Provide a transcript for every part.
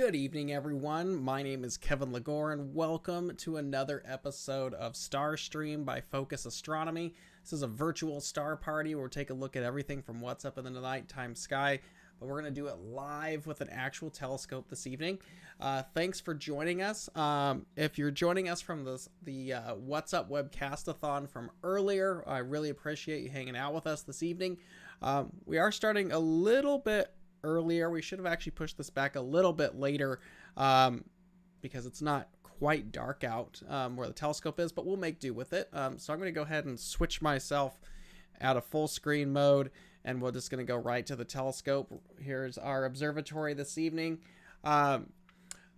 Good evening, everyone. My name is Kevin Lagore, and welcome to another episode of Starstream by Focus Astronomy. This is a virtual star party where we'll take a look at everything from what's up in the nighttime sky, but we're going to do it live with an actual telescope this evening. Thanks for joining us. If you're joining us from the What's Up Webcast-a-thon from earlier, I really appreciate you hanging out with us this evening. We are starting a little bit earlier. We should have actually pushed this back a little bit later because it's not quite dark out where the telescope is, but we'll make do with it. So I'm going to go ahead and switch myself out of full screen mode, and we're just going to go right to the telescope. Here's our observatory this evening.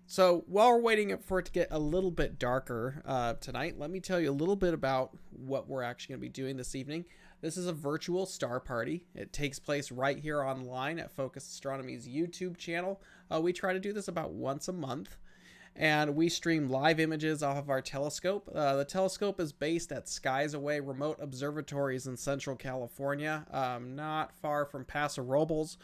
So while we're waiting for it to get a little bit darker tonight, let me tell you a little bit about what we're actually going to be doing this evening. This is a virtual star party. It takes place right here online at Focus Astronomy's YouTube channel. We try to do this about once a month, and we stream live images off of our telescope. The telescope is based at Skies Away Remote Observatories in Central California, not far from Paso Robles.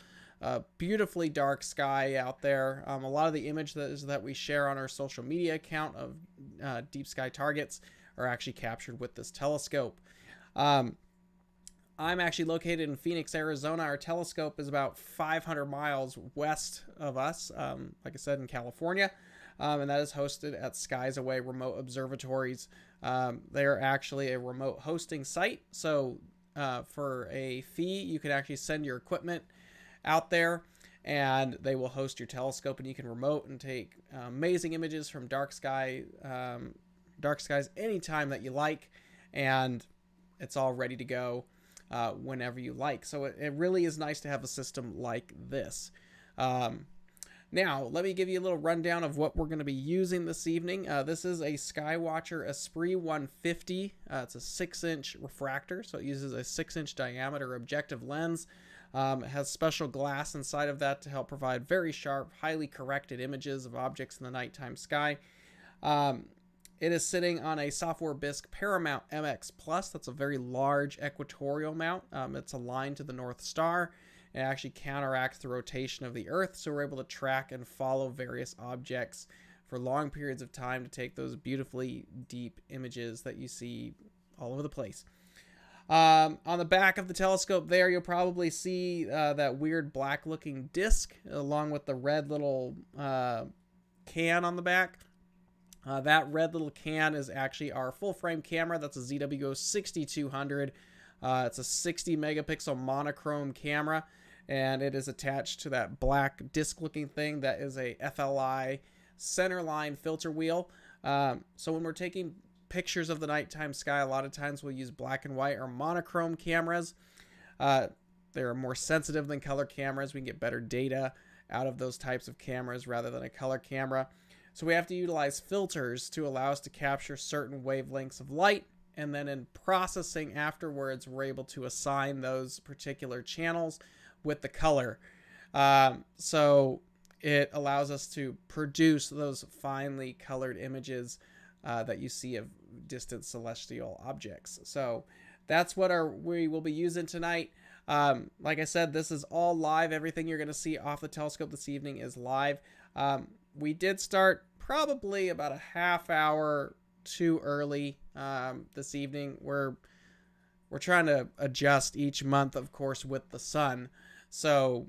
Beautifully dark sky out there. A lot of the images that we share on our social media account of deep sky targets are actually captured with this telescope. I'm actually located in Phoenix, Arizona. Our telescope is about 500 miles west of us, like I said, in California, and that is hosted at Skies Away Remote Observatories. They're actually a remote hosting site, so for a fee, you can actually send your equipment out there, and they will host your telescope, and you can remote and take amazing images from dark skies anytime that you like, and it's all ready to go whenever you like. So it really is nice to have a system like this. Now, let me give you a little rundown of what we're going to be using this evening. This is a Skywatcher Esprit 150. It's a 6-inch refractor, so it uses a 6-inch diameter objective lens. It has special glass inside of that to help provide very sharp, highly corrected images of objects in the nighttime sky. It is sitting on a software bisque Paramount MX Plus. That's a very large equatorial mount. It's aligned to the North Star. It actually counteracts the rotation of the Earth, so we're able to track and follow various objects for long periods of time to take those beautifully deep images that you see all over the place. On the back of the telescope there, you'll probably see that weird black-looking disc along with the red little can on the back. That red little can is actually our full-frame camera. That's a ZWO 6200. It's a 60 megapixel monochrome camera, and it is attached to that black disc-looking thing that is a FLI centerline filter wheel. So when we're taking pictures of the nighttime sky, a lot of times we'll use black and white or monochrome cameras. They're more sensitive than color cameras. We can get better data out of those types of cameras rather than a color camera. So we have to utilize filters to allow us to capture certain wavelengths of light, and then in processing afterwards, we're able to assign those particular channels with the color. So it allows us to produce those finely colored images that you see of distant celestial objects. So that's what we will be using tonight. Like I said, this is all live. Everything you're going to see off the telescope this evening is live. We did start probably about a half hour too early this evening. We're trying to adjust each month, of course, with the sun. So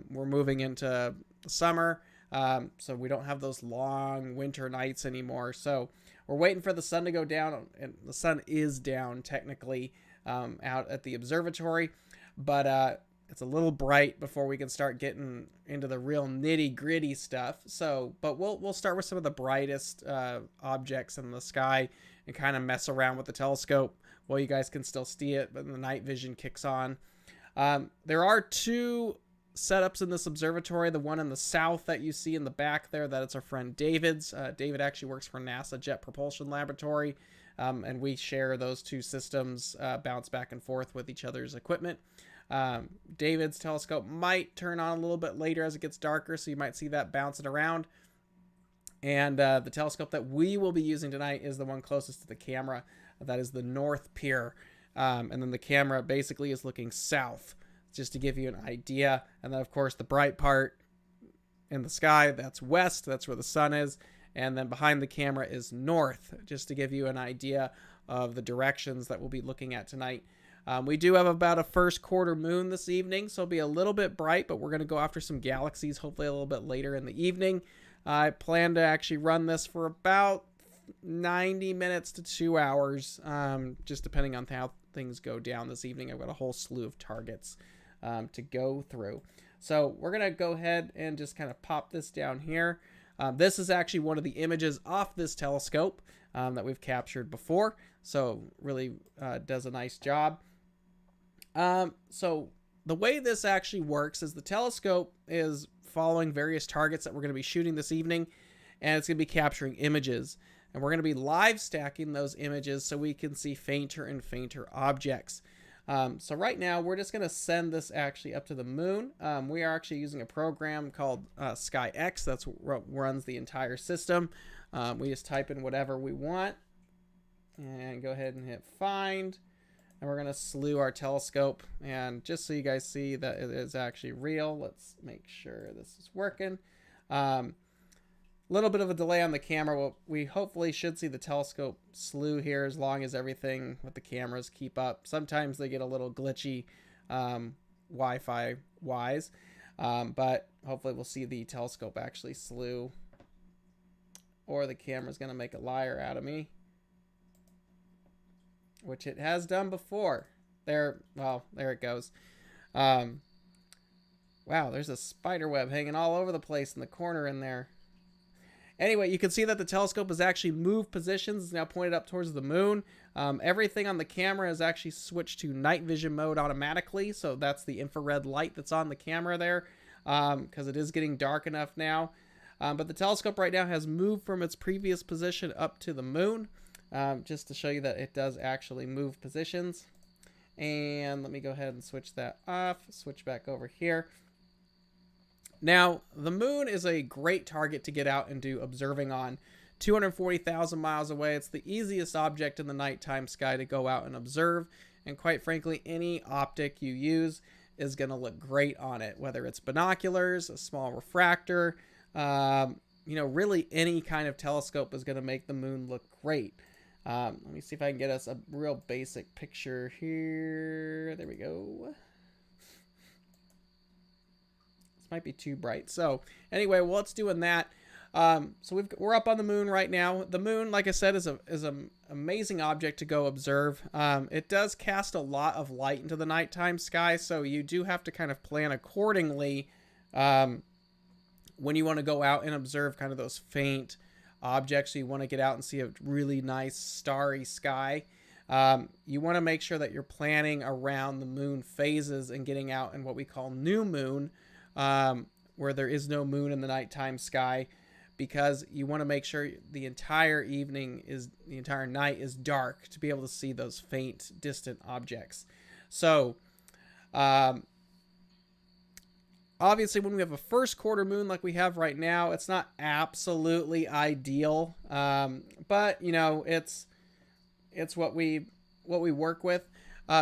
we're moving into summer, so we don't have those long winter nights anymore. So we're waiting for the sun to go down, and the sun is down technically out at the observatory, but it's a little bright before we can start getting into the real nitty-gritty stuff. So, but we'll start with some of the brightest objects in the sky and kind of mess around with the telescope while you guys can still see it, but the night vision kicks on. There are two setups in this observatory. The one in the south that you see in the back there, that it's our friend David's. David actually works for NASA Jet Propulsion Laboratory, and we share those two systems, bounce back and forth with each other's equipment. David's telescope might turn on a little bit later as it gets darker, so you might see that bouncing around. And the telescope that we will be using tonight is the one closest to the camera. That is the North Pier. And then the camera basically is looking south, just to give you an idea. And then, of course, the bright part in the sky, that's west. That's where the sun is. And then behind the camera is north, just to give you an idea of the directions that we'll be looking at tonight. We do have about a first quarter moon this evening, so it'll be a little bit bright, but we're going to go after some galaxies hopefully a little bit later in the evening. I plan to actually run this for about 90 minutes to 2 hours, just depending on how things go down this evening. I've got a whole slew of targets to go through. So we're going to go ahead and just kind of pop this down here. This is actually one of the images off this telescope that we've captured before. So really does a nice job. So the way this actually works is the telescope is following various targets that we're going to be shooting this evening, and it's going to be capturing images. And we're going to be live stacking those images so we can see fainter and fainter objects. So right now we're just going to send this actually up to the moon. We are actually using a program called SkyX. That's what runs the entire system. We just type in whatever we want and go ahead and hit find. And we're going to slew our telescope. And just so you guys see that it is actually real, let's make sure this is working. Little bit of a delay on the camera. Well, we hopefully should see the telescope slew here as long as everything with the cameras keep up. Sometimes they get a little glitchy Wi-Fi wise, but hopefully we'll see the telescope actually slew, or the camera's going to make a liar out of me, which it has done before. There it goes. Wow, there's a spider web hanging all over the place in the corner in there. Anyway, you can see that the telescope has actually moved positions. It's now pointed up towards the moon. Everything on the camera is actually switched to night vision mode automatically. So that's the infrared light that's on the camera there, because it is getting dark enough now. But the telescope right now has moved from its previous position up to the moon, just to show you that it does actually move positions. And let me go ahead and switch that off, switch back over here. Now, the moon is a great target to get out and do observing on. 240,000 miles away, it's the easiest object in the nighttime sky to go out and observe. And quite frankly, any optic you use is going to look great on it, whether it's binoculars, a small refractor, really any kind of telescope is going to make the moon look great. Let me see if I can get us a real basic picture here. There we go. Might be too bright. So anyway, while it's doing that, so we're up on the moon right now. The moon, like I said, is an amazing object to go observe. It does cast a lot of light into the nighttime sky, so you do have to kind of plan accordingly when you want to go out and observe kind of those faint objects. So you want to get out and see a really nice starry sky. You want to make sure that you're planning around the moon phases and getting out in what we call new moon, where there is no moon in the nighttime sky, because you want to make sure the entire night is dark to be able to see those faint, distant objects. So, obviously when we have a first quarter moon like we have right now, it's not absolutely ideal. But it's what we work with,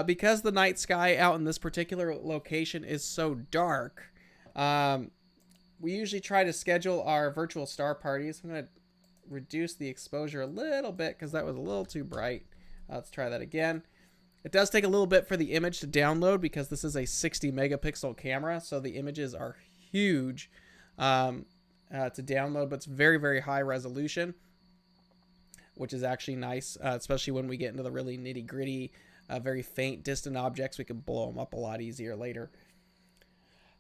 because the night sky out in this particular location is so dark. We usually try to schedule our virtual star parties. I'm going to reduce the exposure a little bit because that was a little too bright. Let's try that again. It does take a little bit for the image to download because this is a 60 megapixel camera, so the images are huge to download, but it's very, very high resolution, which is actually nice, especially when we get into the really nitty-gritty, very faint, distant objects. We can blow them up a lot easier later.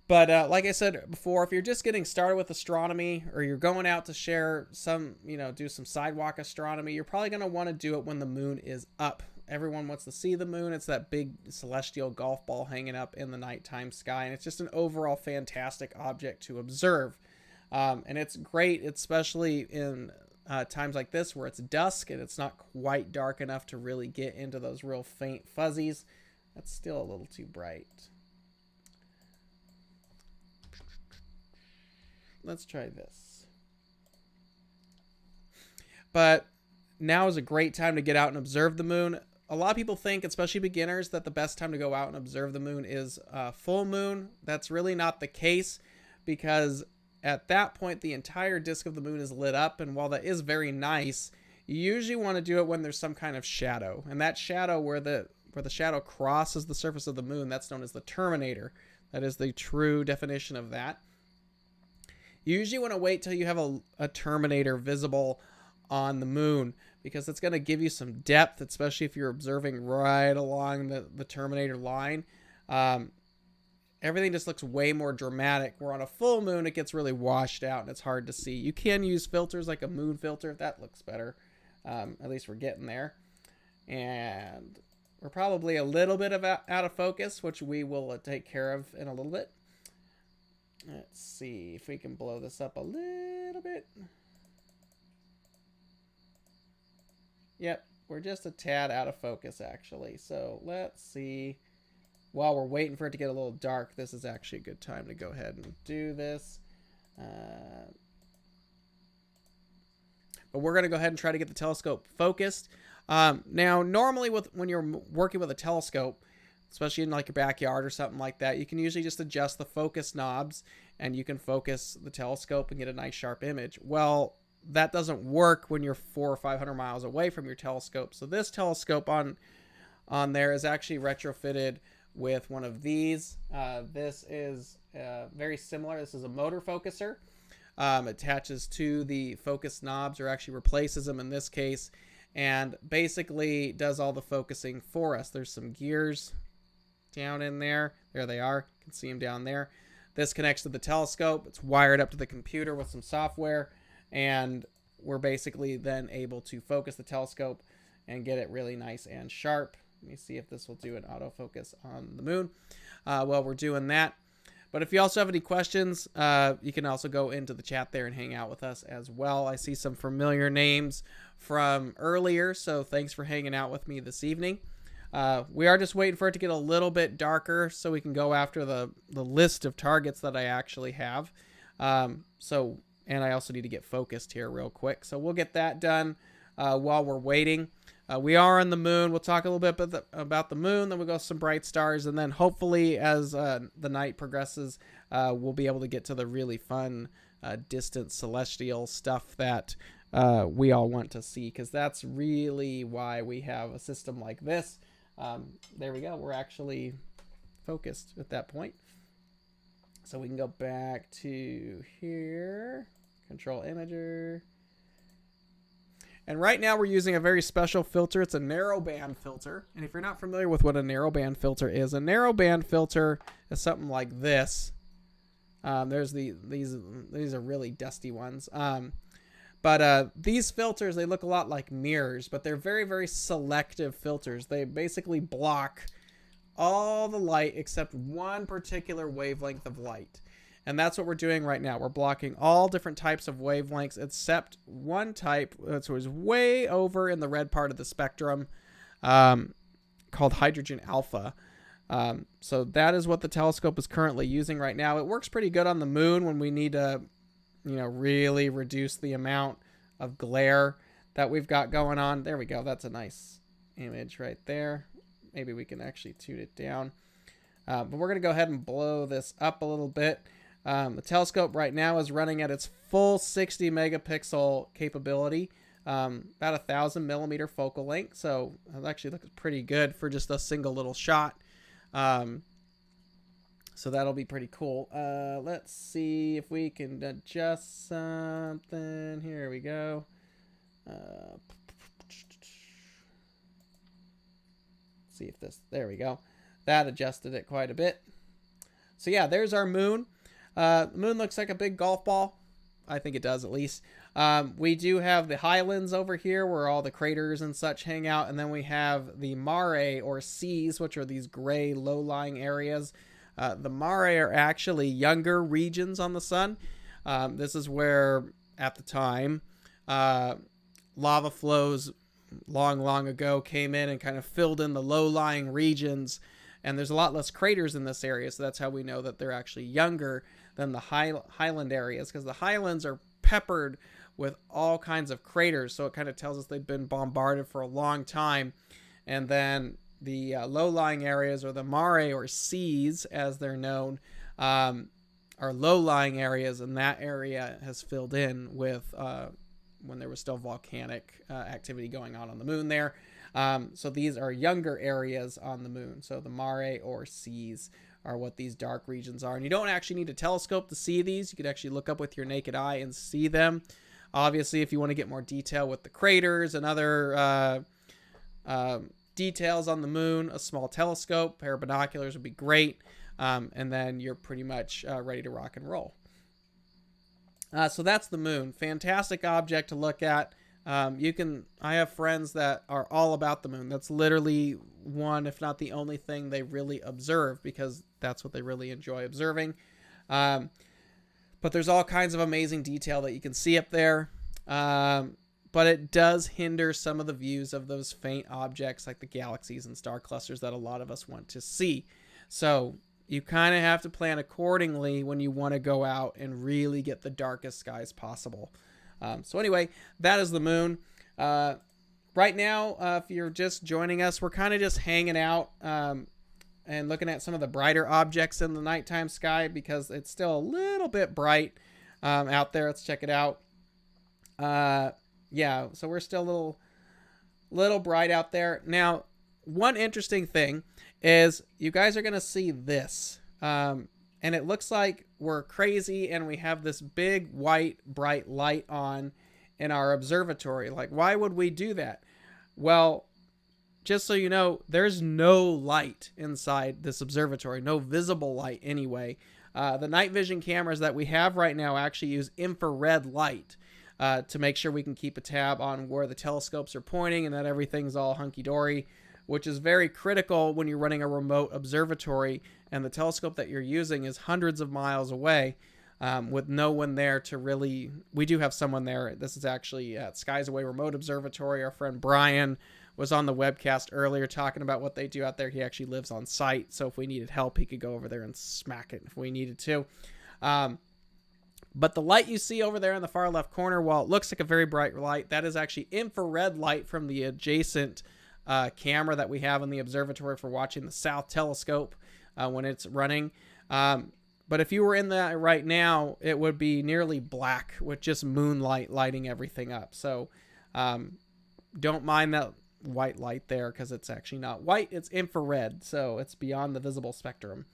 But like I said before, if you're just getting started with astronomy, or you're going out to share some, do some sidewalk astronomy, you're probably going to want to do it when the moon is up. Everyone wants to see the moon. It's that big celestial golf ball hanging up in the nighttime sky, and it's just an overall fantastic object to observe. And it's great, especially in times like this where it's dusk and it's not quite dark enough to really get into those real faint fuzzies. That's still a little too bright. Let's try this. But now is a great time to get out and observe the moon. A lot of people think, especially beginners, that the best time to go out and observe the moon is full moon. That's really not the case, because at that point, the entire disk of the moon is lit up. And while that is very nice, you usually want to do it when there's some kind of shadow. And that shadow where the shadow crosses the surface of the moon, that's known as the terminator. That is the true definition of that. You usually want to wait till you have a terminator visible on the moon, because it's going to give you some depth, especially if you're observing right along the terminator line. Everything just looks way more dramatic. Where on a full moon, it gets really washed out and it's hard to see. You can use filters like a moon filter if that looks better. At least we're getting there. And we're probably a little bit out of focus, which we will take care of in a little bit. Let's see if we can blow this up a little bit. Yep, we're just a tad out of focus, actually. So let's see. While we're waiting for it to get a little dark, this is actually a good time to go ahead and do this. But we're going to go ahead and try to get the telescope focused. Now, normally when you're working with a telescope, especially in like your backyard or something like that, you can usually just adjust the focus knobs and you can focus the telescope and get a nice sharp image. Well, that doesn't work when you're 400 or 500 miles away from your telescope. So this telescope on there is actually retrofitted with one of these. This is very similar. This is a motor focuser. Attaches to the focus knobs, or actually replaces them in this case, and basically does all the focusing for us. There's some gears down in there. There they are. You can see them down there. This connects to the telescope. It's wired up to the computer with some software, and we're basically then able to focus the telescope and get it really nice and sharp. Let me see if this will do an autofocus on the moon while we're doing that. But if you also have any questions, you can also go into the chat there and hang out with us as well. I see some familiar names from earlier, so thanks for hanging out with me this evening. We are just waiting for it to get a little bit darker so we can go after the list of targets that I actually have. And I also need to get focused here real quick. So we'll get that done while we're waiting. We are on the moon. We'll talk a little bit about the moon, then we'll go some bright stars, and then hopefully as the night progresses, we'll be able to get to the really fun distant celestial stuff that we all want to see, because that's really why we have a system like this. There we go. We're actually focused at that point. So we can go back to here, control imager. And right now we're using a very special filter. It's a narrowband filter. And if you're not familiar with what a narrowband filter is, a narrowband filter is something like this. These are really dusty ones. But these filters, they look a lot like mirrors, but they're very, very selective filters. They basically block all the light except one particular wavelength of light. And that's what we're doing right now. We're blocking all different types of wavelengths except one type, which was way over in the red part of the spectrum, called hydrogen alpha. So that is what the telescope is currently using right now. It works pretty good on the moon when we need to, really reduce the amount of glare that we've got going on. There we go. That's a nice image right there. Maybe we can actually tune it down. But we're going to go ahead and blow this up a little bit. The telescope right now is running at its full 60 megapixel capability, about 1,000 millimeter focal length. So it actually looks pretty good for just a single little shot. So that'll be pretty cool. Let's see if we can adjust something. Here we go. See if there we go. That adjusted it quite a bit. So yeah, there's our moon. The moon looks like a big golf ball. I think it does, at least. We do have the highlands over here where all the craters and such hang out. And then we have the mare, or seas, which are these gray low-lying areas. The mare are actually younger regions on the sun. This is where, at the time, lava flows long ago came in and kind of filled in the low-lying regions. And there's a lot less craters in this area, so that's how we know that they're actually younger than the highland areas, because the highlands are peppered with all kinds of craters, so it kind of tells us they've been bombarded for a long time. And then the low-lying areas, or the mare, or seas as they're known, are low-lying areas, and that area has filled in with when there was still volcanic activity going on the moon there. So these are younger areas on the moon. So the mare or seas are what these dark regions are. And you don't actually need a telescope to see these. You could actually look up with your naked eye and see them. Obviously, if you want to get more detail with the craters and other details on the moon, a small telescope, pair of binoculars would be great. And then you're pretty much ready to rock and roll. So that's the moon. Fantastic object to look at. I have friends that are all about the moon. That's literally one, if not the only thing they really observe, because that's what they really enjoy observing. But there's all kinds of amazing detail that you can see up there. But it does hinder some of the views of those faint objects like the galaxies and star clusters that a lot of us want to see. So you kind of have to plan accordingly when you want to go out and really get the darkest skies possible. So anyway, that is the moon. Right now, if you're just joining us, we're kind of just hanging out and looking at some of the brighter objects in the nighttime sky because it's still a little bit bright out there. Let's check it out. Yeah, so we're still a little bright out there. Now, one interesting thing is you guys are going to see this. And it looks like we're crazy and we have this big white bright light on in our observatory. Like, why would we do that? Well, just so you know, there's no light inside this observatory, no visible light anyway. The night vision cameras that we have right now actually use infrared light to make sure we can keep a tab on where the telescopes are pointing and that everything's all hunky-dory, which is very critical when you're running a remote observatory and the telescope that you're using is hundreds of miles away with no one there to really... We do have someone there. This is actually at Skies Away Remote Observatory. Our friend Brian was on the webcast earlier talking about what they do out there. He actually lives on site, so if we needed help, he could go over there and smack it if we needed to. But the light you see over there in the far left corner, while it looks like a very bright light, that is actually infrared light from the adjacent camera that we have in the observatory for watching the South Telescope when it's running. But if you were in that right now, it would be nearly black with just moonlight lighting everything up. So don't mind that white light there because it's actually not white, it's infrared, so it's beyond the visible spectrum.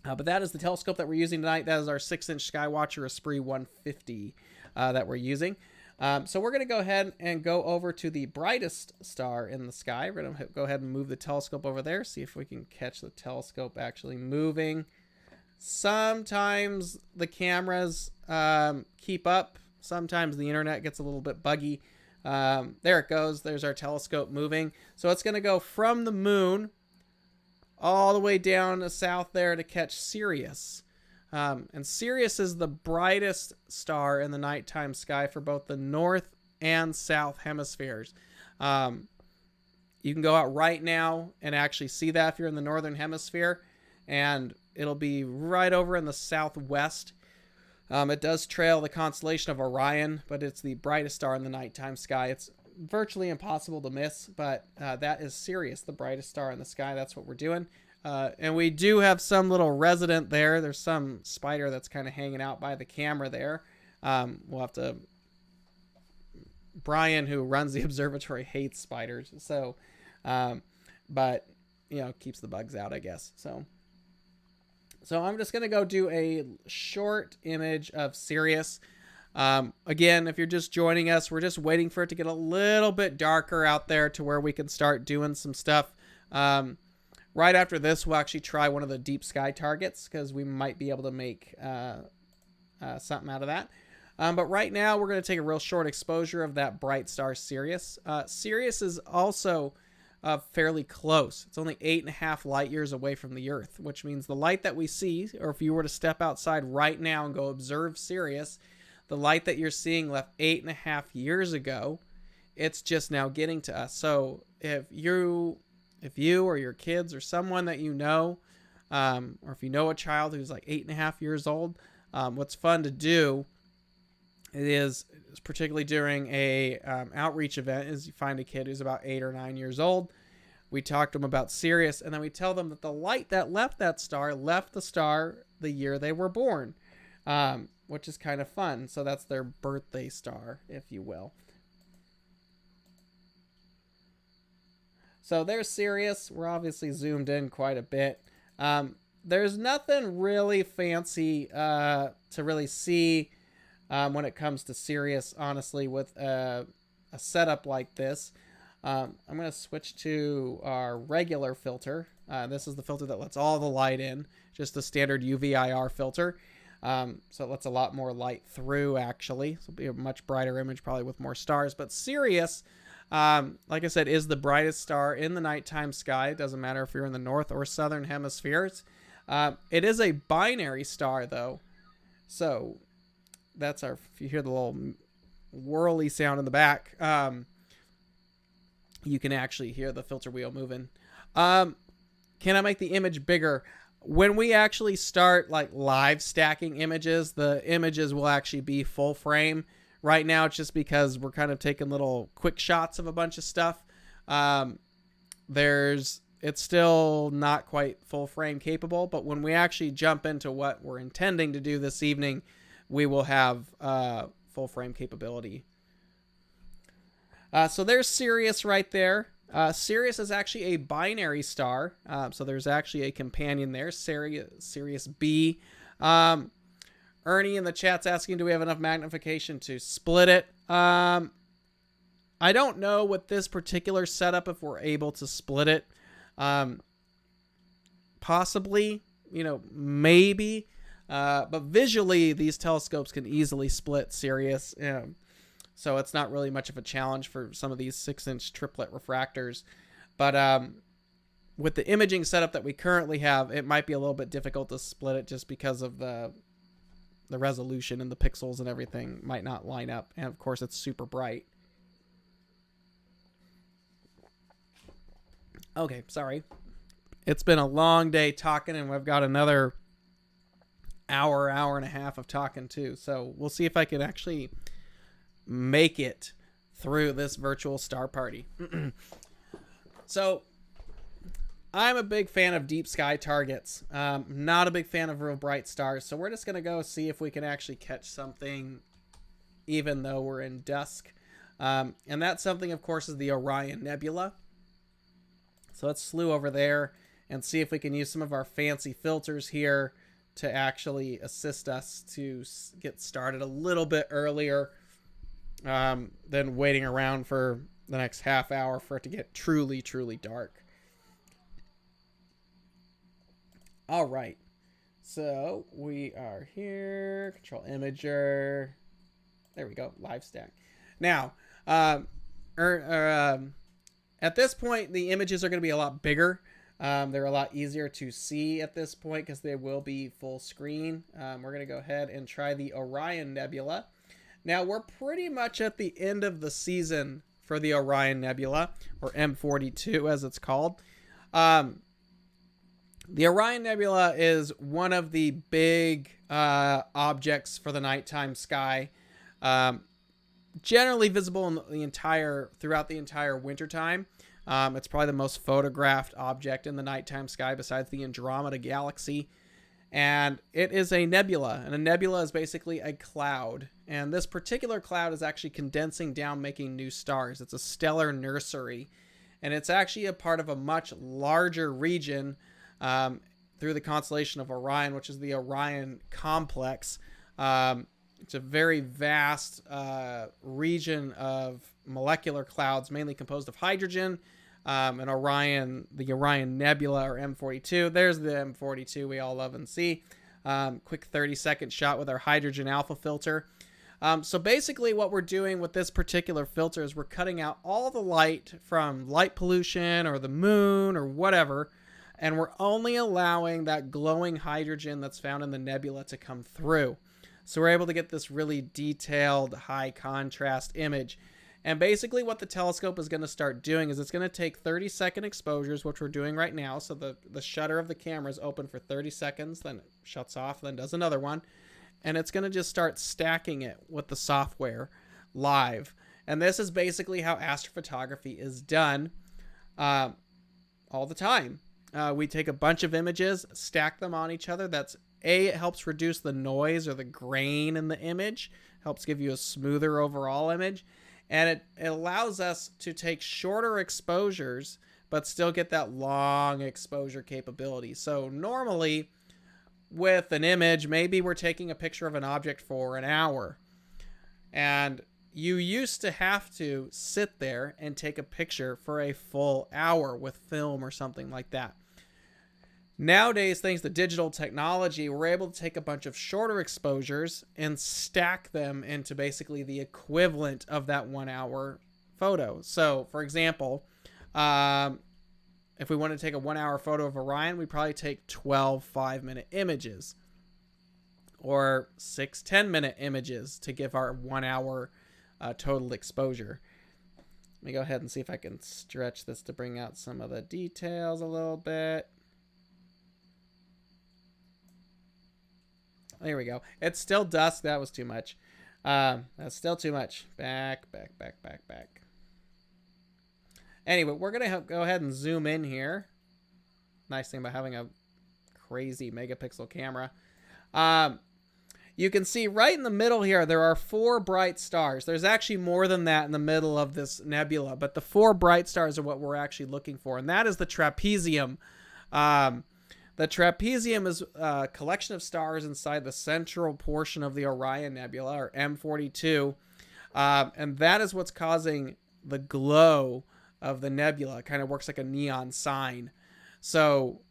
But that is the telescope that we're using tonight. That is our 6-inch Skywatcher Esprit 150 that we're using. So we're going to go ahead and go over to the brightest star in the sky. We're going to go ahead and move the telescope over there, see if we can catch the telescope actually moving. Sometimes the cameras keep up. Sometimes the internet gets a little bit buggy. There it goes. There's our telescope moving. So it's going to go from the moon all the way down to south there to catch Sirius. And Sirius is the brightest star in the nighttime sky for both the north and south hemispheres. You can go out right now and actually see that if you're in the northern hemisphere, and it'll be right over in the southwest. It does trail the constellation of Orion, but it's the brightest star in the nighttime sky. It's virtually impossible to miss, but that is Sirius, the brightest star in the sky. That's what we're doing. And we do have some little resident there. There's some spider that's kind of hanging out by the camera there. We'll have to... Brian, who runs the observatory, hates spiders. So, but, you know, keeps the bugs out, I guess. So I'm just going to go do a short image of Sirius. Again, if you're just joining us, we're just waiting for it to get a little bit darker out there to where we can start doing some stuff. Right after this, we'll actually try one of the deep sky targets because we might be able to make something out of that. But right now, we're going to take a real short exposure of that bright star Sirius. Sirius is also fairly close. It's only 8.5 light years away from the Earth, which means the light that we see, or if you were to step outside right now and go observe Sirius, the light that you're seeing left 8.5 years ago, it's just now getting to us. So if you or your kids or someone that you know, or if you know a child who's like 8.5 years old, what's fun to do is particularly during a outreach event is you find a kid who's about 8 or 9 years old. We talk to them about Sirius, and then we tell them that the light that left the star the year they were born, which is kind of fun. So that's their birthday star, if you will. So there's Sirius. We're obviously zoomed in quite a bit. There's nothing really fancy to really see when it comes to Sirius, honestly, with a setup like this. I'm going to switch to our regular filter. This is the filter that lets all the light in, just a standard UV-IR filter. So it lets a lot more light through, actually. So it'll be a much brighter image, probably with more stars. But Sirius, like I said, is the brightest star in the nighttime sky. It doesn't matter if you're in the north or southern hemispheres. It is a binary star, though. So that's our, if you hear the little whirly sound in the back, you can actually hear the filter wheel moving. Can I make the image bigger? When we actually start like live stacking images, the images will actually be full frame. Right now, it's just because we're kind of taking little quick shots of a bunch of stuff. It's still not quite full frame capable, but when we actually jump into what we're intending to do this evening, we will have full frame capability. So there's Sirius right there. Sirius is actually a binary star. So there's actually a companion there, Sirius B. Ernie in the chat's asking, do we have enough magnification to split it? I don't know with this particular setup if we're able to split it. Possibly, maybe. But visually, these telescopes can easily split Sirius. So it's not really much of a challenge for some of these 6-inch triplet refractors. But with the imaging setup that we currently have, it might be a little bit difficult to split it just because of the resolution and the pixels and everything might not line up. And of course, it's super bright. Okay, sorry. It's been a long day talking, and we've got another hour and a half of talking too. So we'll see if I can actually make it through this virtual star party. So I'm a big fan of deep sky targets. Not a big fan of real bright stars. So we're just going to go see if we can actually catch something even though we're in dusk. And that something, of course, is the Orion Nebula. So let's slew over there and see if we can use some of our fancy filters here to actually assist us to get started a little bit earlier than waiting around for the next half hour for it to get truly, truly dark. All right. So we are here. Control imager. There we go. Live stack. Now, at this point, the images are going to be a lot bigger. They're a lot easier to see at this point because they will be full screen. We're going to go ahead and try the Orion Nebula. Now, we're pretty much at the end of the season for the Orion Nebula, or M82 as it's called. The Orion Nebula is one of the big objects for the nighttime sky. Generally visible in throughout the entire wintertime. It's probably the most photographed object in the nighttime sky besides the Andromeda Galaxy. And it is a nebula. And a nebula is basically a cloud. And this particular cloud is actually condensing down, making new stars. It's a stellar nursery. And it's actually a part of a much larger region through the constellation of Orion, which is the Orion Complex. It's a very vast region of molecular clouds, mainly composed of hydrogen. And the Orion Nebula, or M42. There's the M42 we all love and see. Quick 30-second shot with our hydrogen alpha filter. So basically what we're doing with this particular filter is we're cutting out all the light from light pollution or the moon or whatever, and we're only allowing that glowing hydrogen that's found in the nebula to come through. So we're able to get this really detailed, high contrast image. And basically what the telescope is going to start doing is it's going to take 30-second exposures, which we're doing right now. So the shutter of the camera is open for 30 seconds, then it shuts off, then does another one. And it's going to just start stacking it with the software live. And this is basically how astrophotography is done. all the time. We take a bunch of images, stack them on each other. That's it helps reduce the noise or the grain in the image, helps give you a smoother overall image, and it allows us to take shorter exposures but still get that long exposure capability. So normally with an image, maybe we're taking a picture of an object for an hour, and you used to have to sit there and take a picture for a full hour with film or something like that. Nowadays, thanks to digital technology, we're able to take a bunch of shorter exposures and stack them into basically the equivalent of that 1 hour photo. So, for example, if we want to take a 1 hour photo of Orion, we probably take 12 5-minute images or 6 10-minute images to give our 1 hour total exposure. Let me go ahead and see if I can stretch this to bring out some of the details a little bit. There we go. It's still dusk. That was too much. That's still too much. Back. Anyway, we're going to go ahead and zoom in here. Nice thing about having a crazy megapixel camera. You can see right in the middle here, there are 4 bright stars. There's actually more than that in the middle of this nebula, but the 4 bright stars are what we're actually looking for, and that is the trapezium. The trapezium is a collection of stars inside the central portion of the Orion Nebula, or M82, and that is what's causing the glow of the nebula. It kind of works like a neon sign. So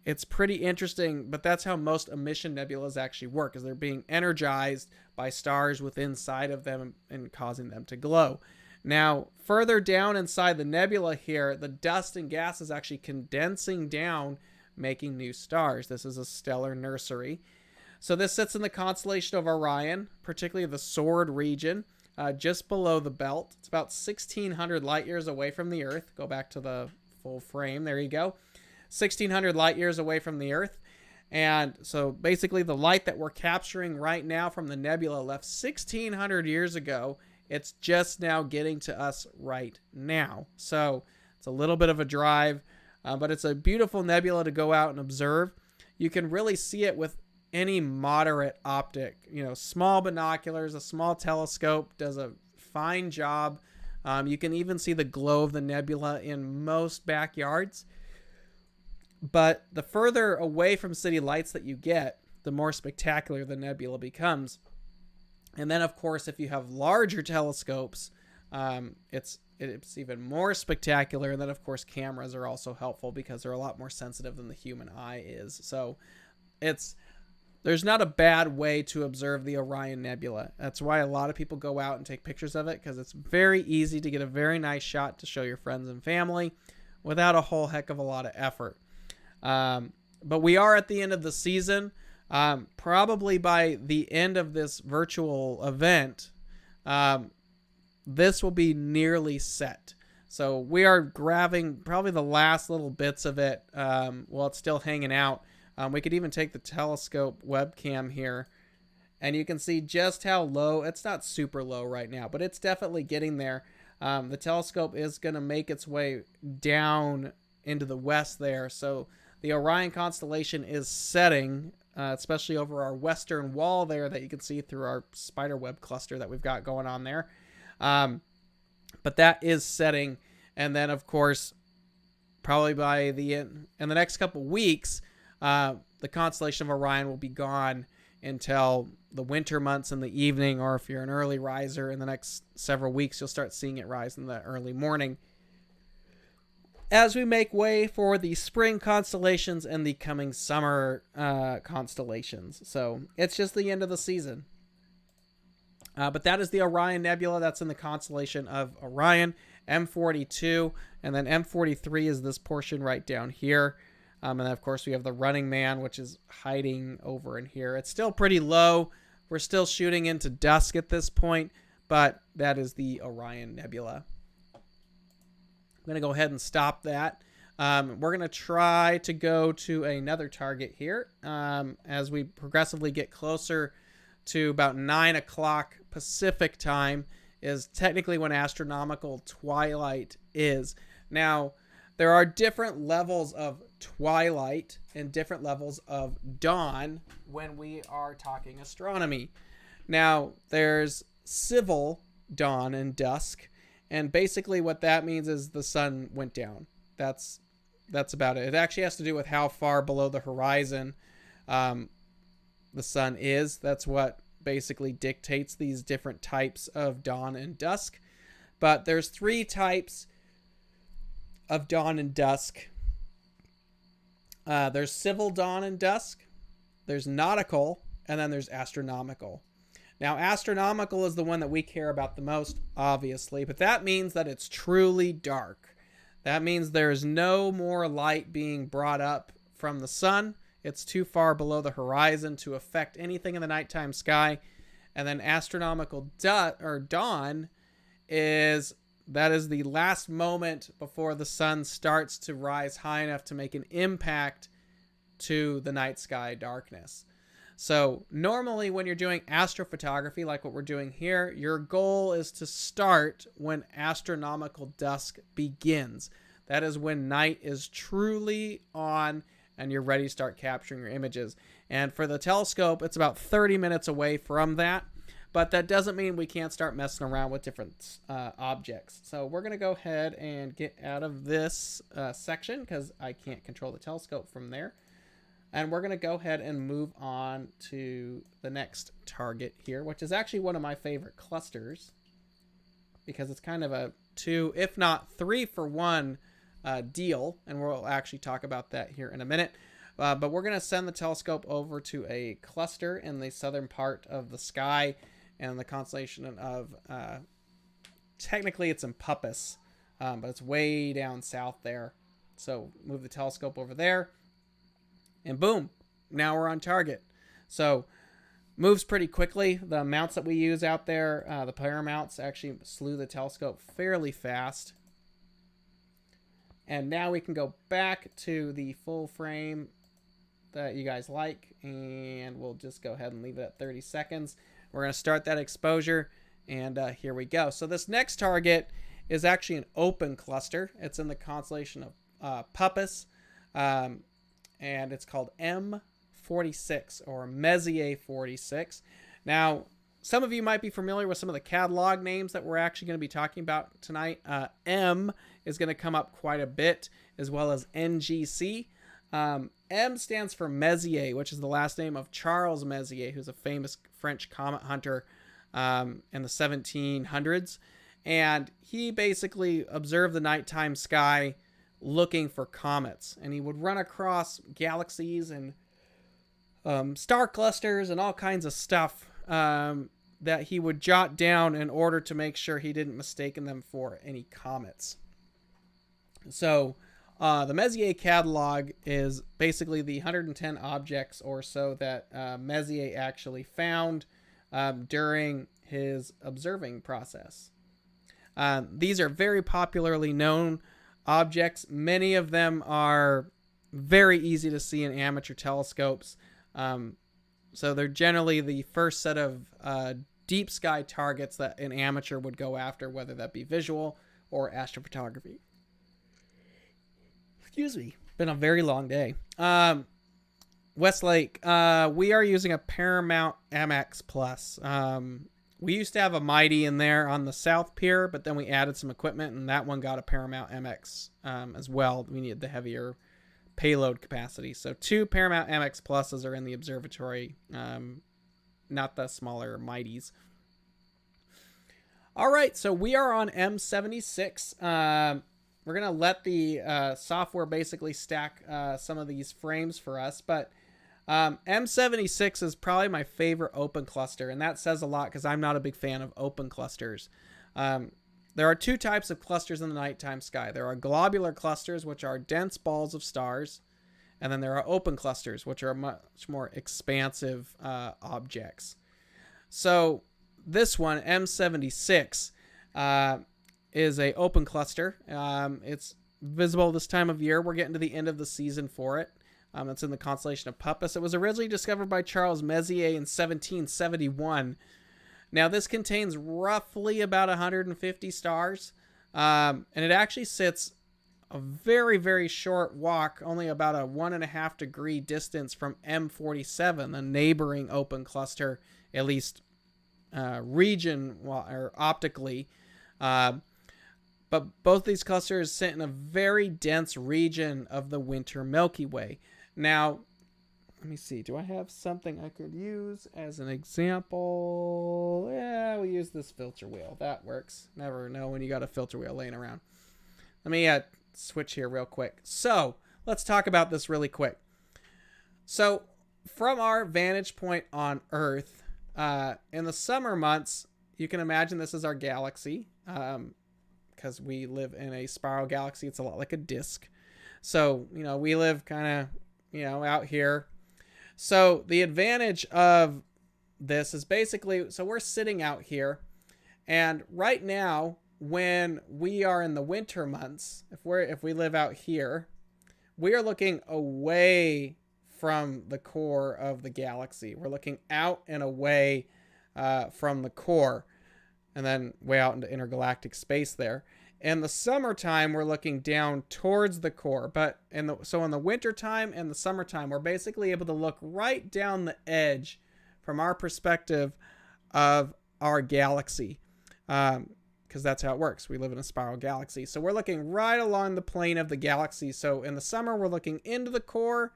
it's pretty interesting, but that's how most emission nebulas actually work, is they're being energized by stars within inside of them and causing them to glow. Now, further down inside the nebula here, the dust and gas is actually condensing down, making new stars. This is a stellar nursery. So this sits in the constellation of Orion, particularly the Sword region, just below the belt. It's about 1,600 light years away from the Earth. Go back to the full frame. There you go. 1,600 light years away from the Earth. And so basically the light that we're capturing right now from the nebula left 1,600 years ago. It's just now getting to us right now. So it's a little bit of a drive, but it's a beautiful nebula to go out and observe. You can really see it with any moderate optic. Small binoculars, a small telescope does a fine job. You can even see the glow of the nebula in most backyards. But the further away from city lights that you get, the more spectacular the nebula becomes. And then, of course, if you have larger telescopes, it's even more spectacular. And then, of course, cameras are also helpful because they're a lot more sensitive than the human eye is. So there's not a bad way to observe the Orion Nebula. That's why a lot of people go out and take pictures of it, because it's very easy to get a very nice shot to show your friends and family without a whole heck of a lot of effort. But we are at the end of the season. Probably by the end of this virtual event, this will be nearly set. So we are grabbing probably the last little bits of it while it's still hanging out. We could even take the telescope webcam here, and you can see just how low. It's not super low right now, but it's definitely getting there. The telescope is going to make its way down into the west there. So the Orion constellation is setting, especially over our western wall there that you can see through our spider web cluster that we've got going on there. But that is setting. And then, of course, probably by in the next couple weeks, the constellation of Orion will be gone until the winter months in the evening, or if you're an early riser, in the next several weeks, you'll start seeing it rise in the early morning, as we make way for the spring constellations and the coming summer constellations. So it's just the end of the season. But that is the Orion Nebula. That's in the constellation of Orion, M42, and then M43 is this portion right down here. And then, of course, we have the Running Man, which is hiding over in here. It's still pretty low. We're still shooting into dusk at this point, but that is the Orion Nebula. I'm going to go ahead and stop that. We're going to try to go to another target here as we progressively get closer to about 9 o'clock Pacific time is technically when astronomical twilight is. Now, there are different levels of twilight and different levels of dawn when we are talking astronomy. Now, there's civil dawn and dusk, and basically what that means is the sun went down. That's about it. It actually has to do with how far below the horizon the sun is. That's what basically dictates these different types of dawn and dusk. But there's 3 types of dawn and dusk. There's civil dawn and dusk, there's nautical, and then there's astronomical. Now, astronomical is the one that we care about the most, obviously, but that means that it's truly dark. That means there's no more light being brought up from the sun. It's too far below the horizon to affect anything in the nighttime sky. And then astronomical dawn is the last moment before the sun starts to rise high enough to make an impact to the night sky darkness. So normally when you're doing astrophotography, like what we're doing here, your goal is to start when astronomical dusk begins. That is when night is truly on and you're ready to start capturing your images. And for the telescope, it's about 30 minutes away from that. But that doesn't mean we can't start messing around with different objects. So we're going to go ahead and get out of this section because I can't control the telescope from there. And we're going to go ahead and move on to the next target here, which is actually one of my favorite clusters because it's kind of a 2, if not 3-for-1 deal. And we'll actually talk about that here in a minute. But we're going to send the telescope over to a cluster in the southern part of the sky and the constellation of, technically it's in Puppis, but it's way down south there. So move the telescope over there. And boom, now we're on target. So moves pretty quickly. The mounts that we use out there, the power mounts, actually slew the telescope fairly fast. And now we can go back to the full frame that you guys like. And we'll just go ahead and leave it at 30 seconds. We're going to start that exposure. And here we go. So this next target is actually an open cluster. It's in the constellation of Puppis. And it's called M46 or Messier 46. Now, some of you might be familiar with some of the catalog names that we're actually going to be talking about tonight. M is going to come up quite a bit, as well as NGC. M stands for Messier, which is the last name of Charles Messier, who's a famous French comet hunter in the 1700s. And he basically observed the nighttime sky looking for comets, and he would run across galaxies and star clusters and all kinds of stuff that he would jot down in order to make sure he didn't mistake them for any comets. So the Messier catalog is basically the 110 objects or so that Messier actually found during his observing process. These are very popularly known objects. Many of them are very easy to see in amateur telescopes. So they're generally the first set of deep sky targets that an amateur would go after, whether that be visual or astrophotography. Excuse me. Been a very long day. Westlake, we are using a Paramount MX Plus. We used to have a Mighty in there on the South Pier, but then we added some equipment, and that one got a Paramount MX as well. We needed the heavier payload capacity. So 2 Paramount MX Pluses are in the observatory, not the smaller Mighties. All right, so we are on M76. We're going to let the software basically stack some of these frames for us, but M76 is probably my favorite open cluster, and that says a lot because I'm not a big fan of open clusters. There are 2 types of clusters in the nighttime sky. There are globular clusters, which are dense balls of stars, and then there are open clusters, which are much more expansive objects. So this one, M76, is a open cluster. It's visible this time of year. We're getting to the end of the season for it. It's in the constellation of Puppis. It was originally discovered by Charles Messier in 1771. Now, this contains roughly about 150 stars, and it actually sits a very, very short walk, only about a 1.5 degree distance from M47, the neighboring open cluster, at least region or optically. But both these clusters sit in a very dense region of the winter Milky Way. Now, let me see. Do I have something I could use as an example? Yeah, we'll use this filter wheel. That works. Never know when you got a filter wheel laying around. Let me switch here real quick. So let's talk about this really quick. So from our vantage point on Earth, in the summer months, you can imagine this is our galaxy. Because we live in a spiral galaxy. It's a lot like a disk. So, we live kind of, out here. So the advantage of this is basically, so we're sitting out here. And right now, when we are in the winter months, if we live out here, we are looking away from the core of the galaxy. We're looking out and away from the core. And then way out into intergalactic space there. In the summertime, we're looking down towards the core. But in the wintertime and the summertime, we're basically able to look right down the edge from our perspective of our galaxy. Because that's how it works. We live in a spiral galaxy. So we're looking right along the plane of the galaxy. So in the summer, we're looking into the core.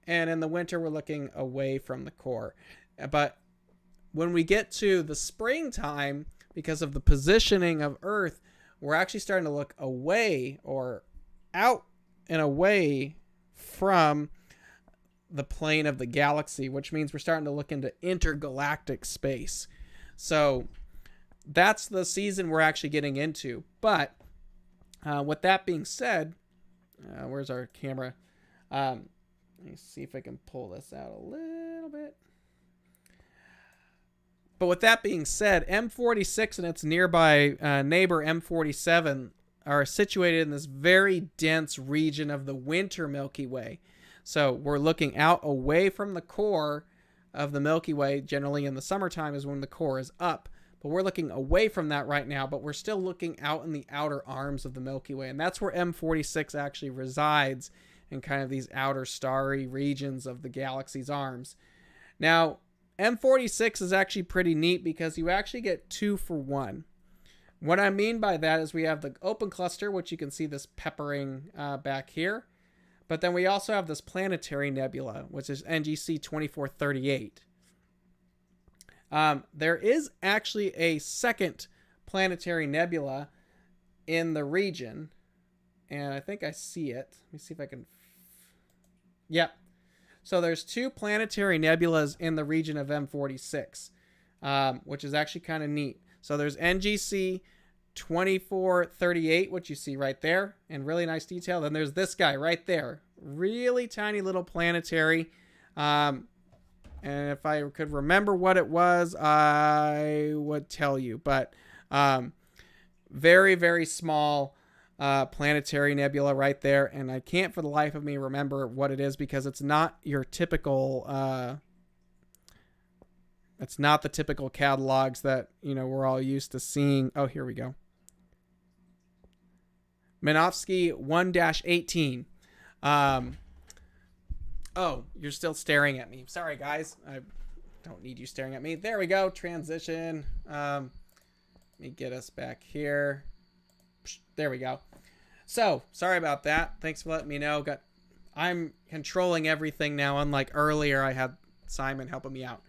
And in the winter, we're looking away from the core. But when we get to the springtime, because of the positioning of Earth, we're actually starting to look away or out and away from the plane of the galaxy, which means we're starting to look into intergalactic space. So that's the season we're actually getting into. But with that being said, where's our camera? Let me see if I can pull this out a little bit. But with that being said, M46 and its nearby neighbor M47 are situated in this very dense region of the winter Milky Way. So we're looking out away from the core of the Milky Way. Generally in the summertime is when the core is up. But we're looking away from that right now, but we're still looking out in the outer arms of the Milky Way. And that's where M46 actually resides, in kind of these outer starry regions of the galaxy's arms. Now, M46 is actually pretty neat because you actually get 2 for 1. What I mean by that is we have the open cluster, which you can see this peppering back here. But then we also have this planetary nebula, which is NGC 2438. There is actually a second planetary nebula in the region. And I think I see it. Let me see if I can... Yep. So there's 2 planetary nebulas in the region of M46, which is actually kind of neat. So there's NGC 2438, which you see right there, in really nice detail. Then there's this guy right there, really tiny little planetary. And if I could remember what it was, I would tell you. But very, very small planetary nebula right there, and I can't for the life of me remember what it is because it's not your typical it's not the typical catalogs that we're all used to seeing. Oh, here we go. Minovsky 1-18. Oh, you're still staring at me. Sorry guys, I don't need you staring at me. There we go. Transition. Let me get us back here. There we go. So, sorry about that. Thanks for letting me know. I'm controlling everything now, unlike earlier I had Simon helping me out.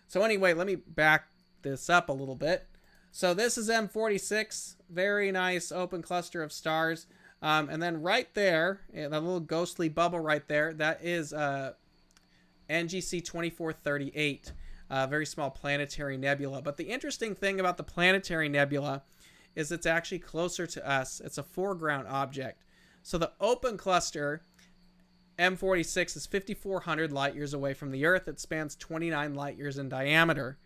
So anyway, let me back this up a little bit. So this is M46. Very nice open cluster of stars. And then right there, that little ghostly bubble right there, that is NGC 2438. Very small planetary nebula. But the interesting thing about the planetary nebula is it's actually closer to us. It's a foreground object. So the open cluster, M46, is 5,400 light years away from the Earth. It spans 29 light years in diameter.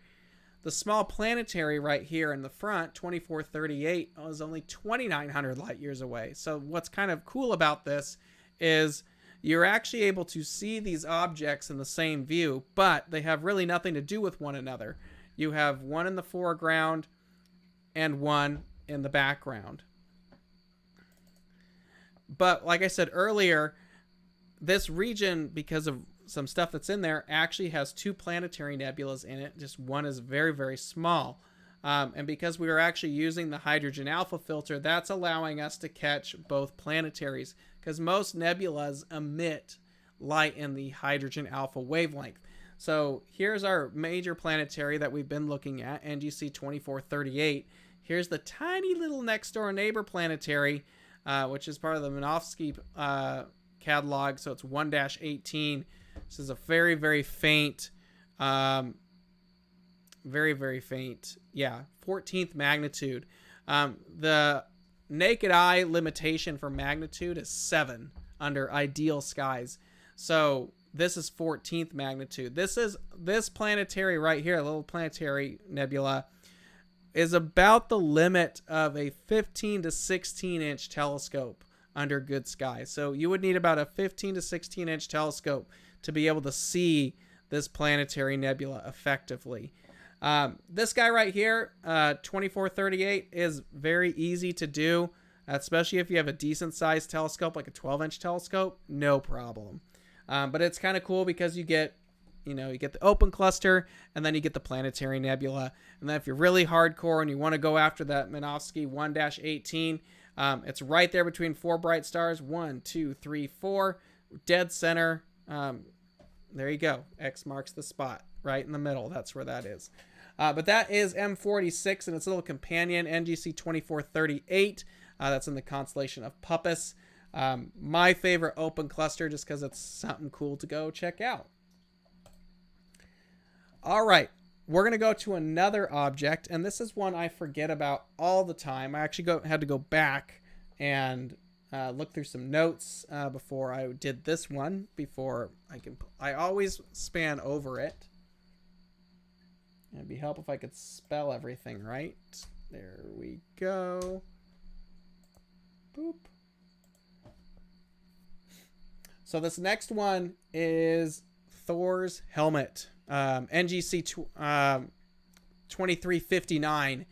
The small planetary right here in the front, 2438, is only 2,900 light years away. So what's kind of cool about this is you're actually able to see these objects in the same view, but they have really nothing to do with one another. You have one in the foreground and one in the background. But like I said earlier, this region, because of some stuff that's in there, actually has 2 planetary nebulas in it. Just one is very, very small. And because we are actually using the hydrogen alpha filter, that's allowing us to catch both planetaries, because most nebulas emit light in the hydrogen alpha wavelength. So here's our major planetary that we've been looking at, NGC 2438. Here's the tiny little next door neighbor planetary, which is part of the Minovsky catalog. So it's 1-18. This is a very, very faint, very, very faint, 14th magnitude. The naked eye limitation for magnitude is 7 under ideal skies. So this is 14th magnitude. This planetary right here, a little planetary nebula, is about the limit of a 15 to 16 inch telescope under good skies. So you would need about a 15 to 16 inch telescope to be able to see this planetary nebula effectively. This guy right here, 2438, is very easy to do, especially if you have a decent sized telescope, like a 12-inch telescope, no problem. But it's kind of cool because you get the open cluster, and then you get the planetary nebula. And then if you're really hardcore and you want to go after that Minovsky 1-18, it's right there between 4 bright stars, 1, 2, 3, 4, dead center. There you go. X marks the spot right in the middle. That's where that is. But that is M46 and its little companion, NGC 2438. That's in the constellation of Puppis. My favorite open cluster, just because it's something cool to go check out. All right, we're going to go to another object, and this is one I forget about all the time. I actually had to go back and look through some notes before I did this one. I always span over it. It'd be helpful if I could spell everything right. There we go. Boop. So this next one is Thor's helmet, NGC 2359.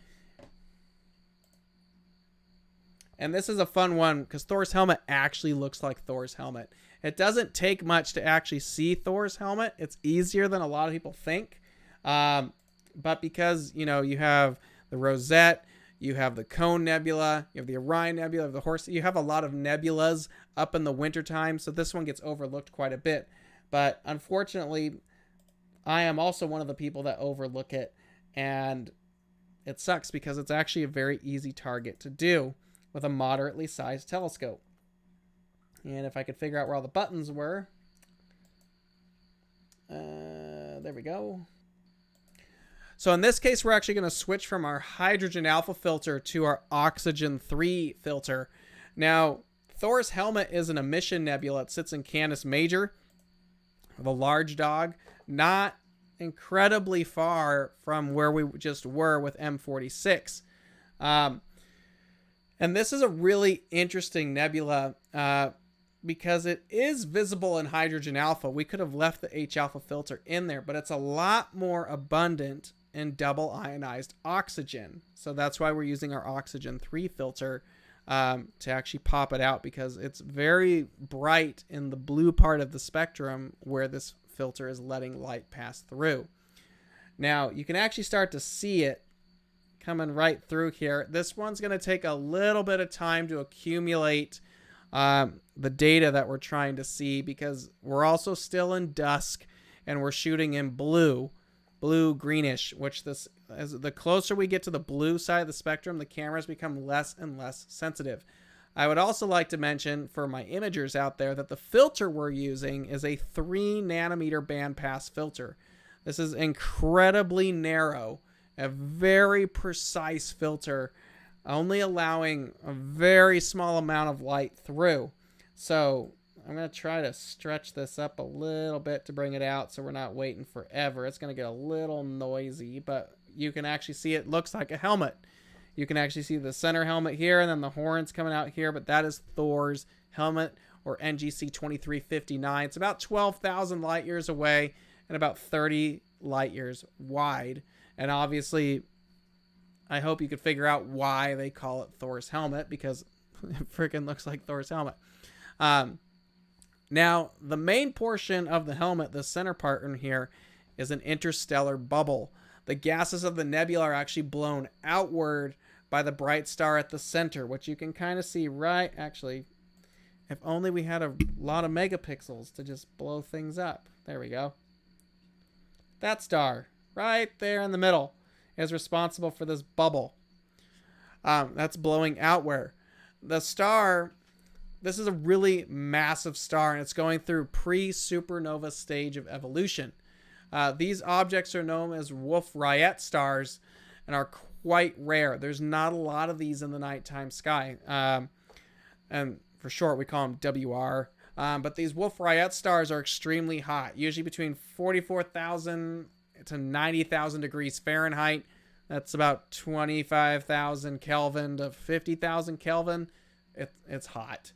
And this is a fun one because Thor's helmet actually looks like Thor's helmet. It doesn't take much to actually see Thor's helmet. It's easier than a lot of people think. But because, you have the Rosette, you have the Cone Nebula, you have the Orion Nebula, you have the Horse, you have a lot of nebulas up in the wintertime. So this one gets overlooked quite a bit. But unfortunately, I am also one of the people that overlook it. And it sucks because it's actually a very easy target to do with a moderately sized telescope. And if I could figure out where all the buttons were. There we go. So in this case, we're actually going to switch from our hydrogen alpha filter to our oxygen 3 filter. Now, Thor's helmet is an emission nebula. It sits in Canis Major, the large dog, not incredibly far from where we just were with M46. And this is a really interesting nebula because it is visible in hydrogen alpha. We could have left the H alpha filter in there, but it's a lot more abundant in double ionized oxygen. So that's why we're using our oxygen 3 filter to actually pop it out, because it's very bright in the blue part of the spectrum where this filter is letting light pass through. Now you can actually start to see it coming right through here. This one's going to take a little bit of time to accumulate the data that we're trying to see, because we're also still in dusk and we're shooting in blue greenish, which as the closer we get to the blue side of the spectrum, the cameras become less and less sensitive. I would also like to mention for my imagers out there that the filter we're using is a 3 nanometer bandpass filter. This is incredibly narrow, a very precise filter, only allowing a very small amount of light through. So I'm going to try to stretch this up a little bit to bring it out so we're not waiting forever. It's going to get a little noisy, but you can actually see it looks like a helmet. You can actually see the center helmet here and then the horns coming out here, but that is Thor's helmet, or NGC 2359. It's about 12,000 light years away and about 30 light years wide. And obviously, I hope you could figure out why they call it Thor's helmet, because It freaking looks like Thor's helmet. Now, the main portion of the helmet, the center part in here, is an interstellar bubble. The gases of the nebula are actually blown outward by the bright star at the center, which you can kind of see right... Actually, if only we had a lot of megapixels to just blow things up. There we go. That star, right there in the middle, is responsible for this bubble. That's blowing outward. The star... This is a really massive star, and it's going through pre-supernova stage of evolution. These objects are known as Wolf-Rayet stars and are quite rare. There's not a lot of these in the nighttime sky. And for short, we call them WR. But these Wolf-Rayet stars are extremely hot, usually between 44,000 to 90,000 degrees Fahrenheit. That's about 25,000 Kelvin to 50,000 Kelvin. It's hot.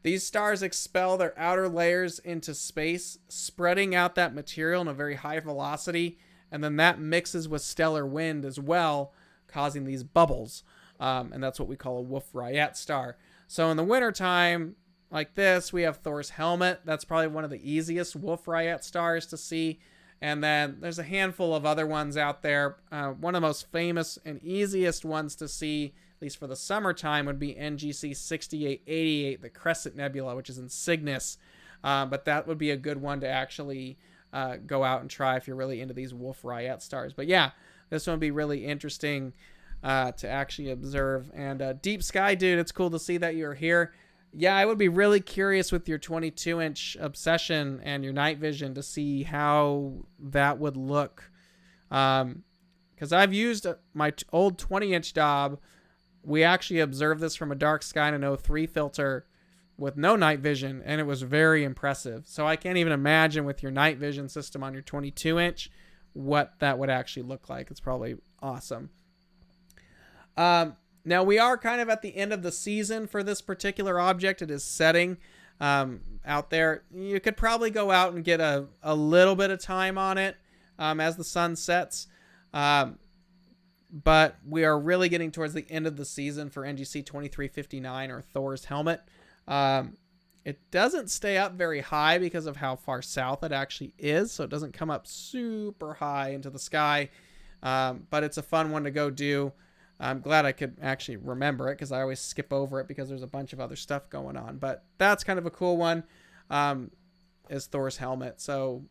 These stars expel their outer layers into space, spreading out that material in a very high velocity, and then that mixes with stellar wind as well, causing these bubbles. And that's what we call a Wolf-Rayet star. So in the wintertime, like this, we have Thor's helmet. That's probably one of the easiest Wolf-Rayet stars to see. And then there's a handful of other ones out there. One of the most famous and easiest ones to see, at least for the summertime, would be NGC 6888, the Crescent Nebula, which is in Cygnus. But that would be a good one to actually go out and try if you're really into these Wolf-Rayet stars. But yeah, this one would be really interesting to actually observe. And Deep Sky Dude, it's cool to see that you're here. Yeah, I would be really curious with your 22-inch obsession and your night vision to see how that would look. Because I've used my old 20-inch Dob. We actually observed this from a dark sky and an 03 filter with no night vision, and it was very impressive. So I can't even imagine with your night vision system on your 22-inch what that would actually look like. It's probably awesome. Now, we are kind of at the end of the season for this particular object. It is setting out there. You could probably go out and get a little bit of time on it as the sun sets. But we are really getting towards the end of the season for NGC 2359 or Thor's helmet. It doesn't stay up very high because of how far south it actually is. So it doesn't come up super high into the sky. But it's a fun one to go do. I'm glad I could actually remember it because I always skip over it because there's a bunch of other stuff going on. But that's kind of a cool one, is Thor's helmet. So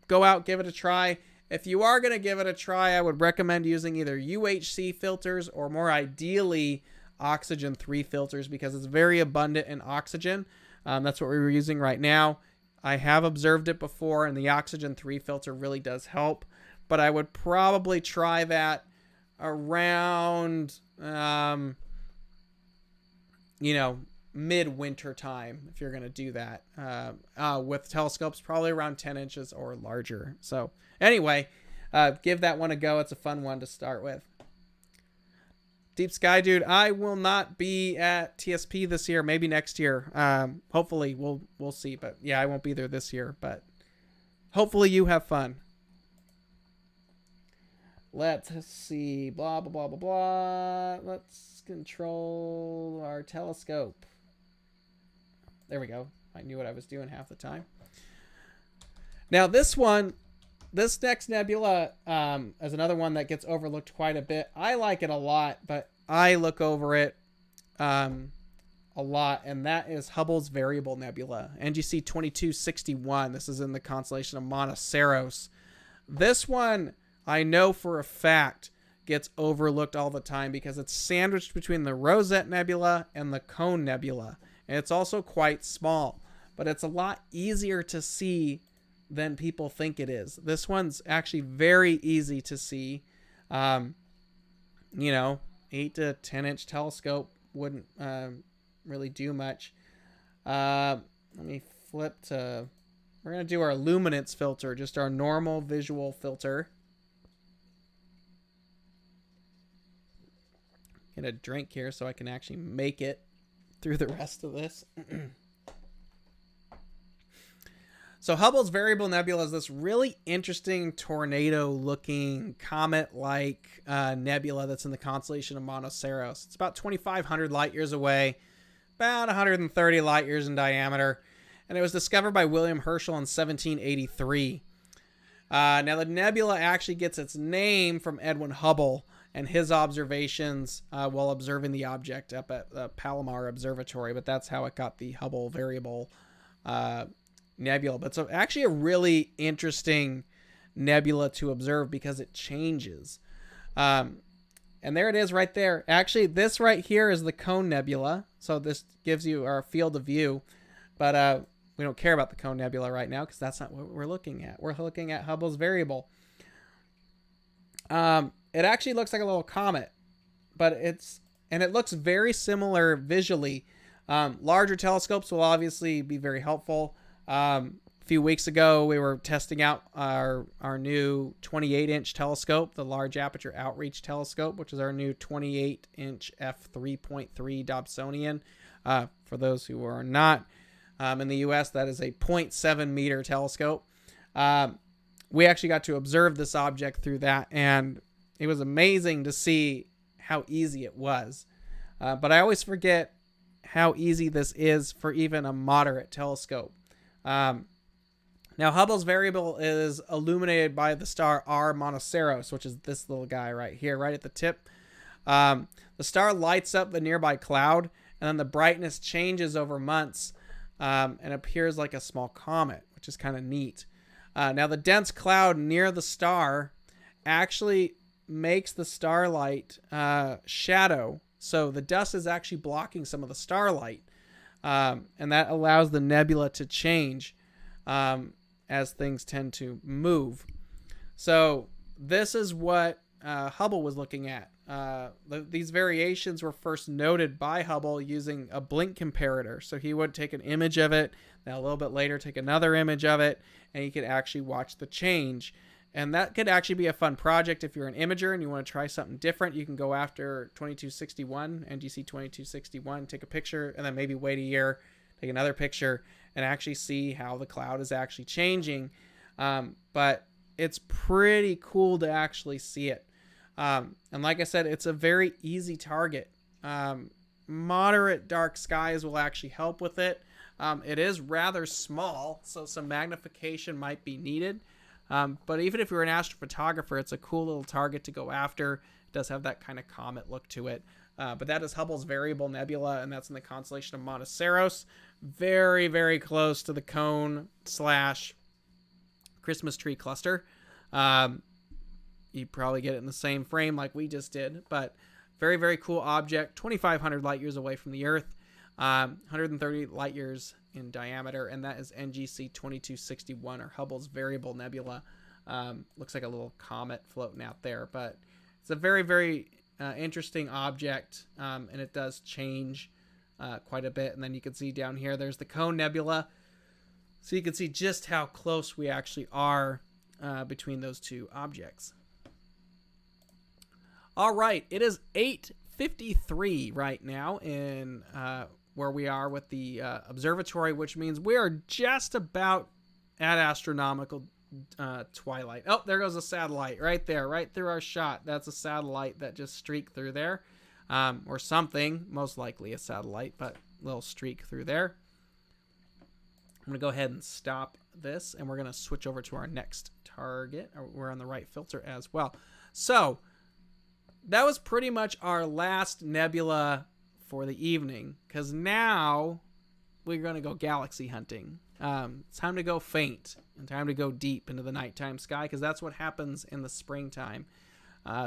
go out, give it a try. If you are going to give it a try, I would recommend using either UHC filters or more ideally oxygen 3 filters because it's very abundant in oxygen. That's what we were using right now. I have observed it before, and the oxygen 3 filter really does help. But I would probably try that around, midwinter time if you're going to do that. With telescopes, probably around 10 inches or larger. So anyway, give that one a go. It's a fun one to start with. Deep Sky Dude, I will not be at TSP this year. Maybe next year. Hopefully, we'll see. But yeah, I won't be there this year. But hopefully you have fun. Let's see. Blah, blah, blah, blah, blah. Let's control our telescope. There we go. I knew what I was doing half the time. Now, this next nebula is another one that gets overlooked quite a bit. I like it a lot, but I look over it a lot, and that is Hubble's Variable Nebula, NGC 2261. This is in the constellation of Monoceros. This one, I know for a fact, gets overlooked all the time because it's sandwiched between the Rosette Nebula and the Cone Nebula. And it's also quite small, but it's a lot easier to see than people think it is. This one's actually very easy to see. 8 to 10 inch telescope wouldn't really do much. Let me flip to, we're going to do our luminance filter, just our normal visual filter. Get a drink here so I can actually make it through the rest of this. So Hubble's Variable Nebula is this really interesting tornado-looking comet-like nebula that's in the constellation of Monoceros. It's about 2,500 light years away, about 130 light years in diameter, and it was discovered by William Herschel in 1783. Now, the nebula actually gets its name from Edwin Hubble and his observations while observing the object up at the Palomar Observatory, but that's how it got the Hubble Variable Nebula. But it's actually a really interesting nebula to observe because it changes. And there it is right there. Actually, this right here is the Cone Nebula, so this gives you our field of view, but we don't care about the Cone Nebula right now because that's not what we're looking at. We're looking at Hubble's Variable. It actually looks like a little comet, but it looks very similar visually. Larger telescopes will obviously be very helpful. A few weeks ago, we were testing out our new 28-inch telescope, the Large Aperture Outreach Telescope, which is our new 28-inch f3.3 Dobsonian. For those who are not in the U.S., that is a 0.7 meter telescope. We actually got to observe this object through that, and it was amazing to see how easy it was. But I always forget how easy this is for even a moderate telescope. Now, Hubble's Variable is illuminated by the star R Monoceros, which is this little guy right here, right at the tip. The star lights up the nearby cloud, and then the brightness changes over months and appears like a small comet, which is kind of neat. Now, the dense cloud near the star actually makes the starlight shadow. So the dust is actually blocking some of the starlight. And that allows the nebula to change as things tend to move. So this is what Hubble was looking at. These variations were first noted by Hubble using a blink comparator. So he would take an image of it, then a little bit later take another image of it, and he could actually watch the change. And that could actually be a fun project if you're an imager and you want to try something different. You can go after 2261, NGC 2261, take a picture, and then maybe wait a year, take another picture, and actually see how the cloud is actually changing. But it's pretty cool to actually see it. And like I said, it's a very easy target. Moderate dark skies will actually help with it. It is rather small, so some magnification might be needed. But even if you're an astrophotographer, it's a cool little target to go after. It does have that kind of comet look to it. But that is Hubble's Variable Nebula, and that's in the constellation of Monoceros. Very, very close to the Cone / Christmas tree cluster. You probably get it in the same frame like we just did. But very, very cool object. 2,500 light years away from the Earth. 130 light years in diameter, and that is NGC 2261, or Hubble's Variable Nebula. Looks like a little comet floating out there, but it's a very, very interesting object, and it does change quite a bit. And then you can see down here, there's the Cone Nebula, so you can see just how close we actually are between those two objects. All right, it is 8:53 right now in where we are with the observatory, which means we are just about at astronomical twilight. Oh, there goes a satellite right there, right through our shot. That's a satellite that just streaked through there, or something, most likely a satellite, but a little streak through there. I'm going to go ahead and stop this, and we're going to switch over to our next target. We're on the right filter as well. So that was pretty much our last nebula for the evening, because now we're going to go galaxy hunting. It's time to go faint and time to go deep into the nighttime sky, because that's what happens in the springtime.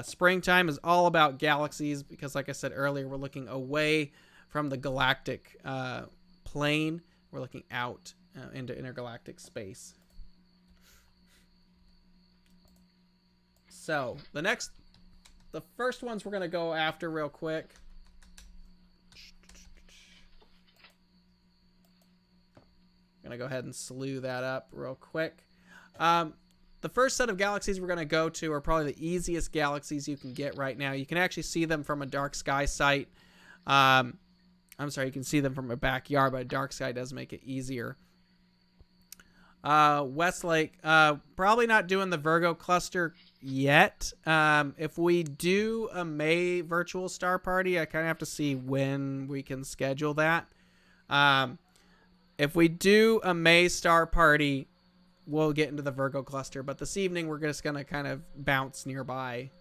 Springtime is all about galaxies because, like I said earlier, we're looking away from the galactic plane. We're looking out into intergalactic space. So the first ones we're going to go after real quick. I'm going to go ahead and slew that up real quick. The first set of galaxies we're going to go to are probably the easiest galaxies you can get right now. You can actually see them from a dark sky site. I'm sorry, you can see them from a backyard, but a dark sky does make it easier. Westlake, probably not doing the Virgo cluster yet. If we do a May virtual star party, I kind of have to see when we can schedule that. If we do a May star party, we'll get into the Virgo cluster. But this evening, we're just going to kind of bounce nearby.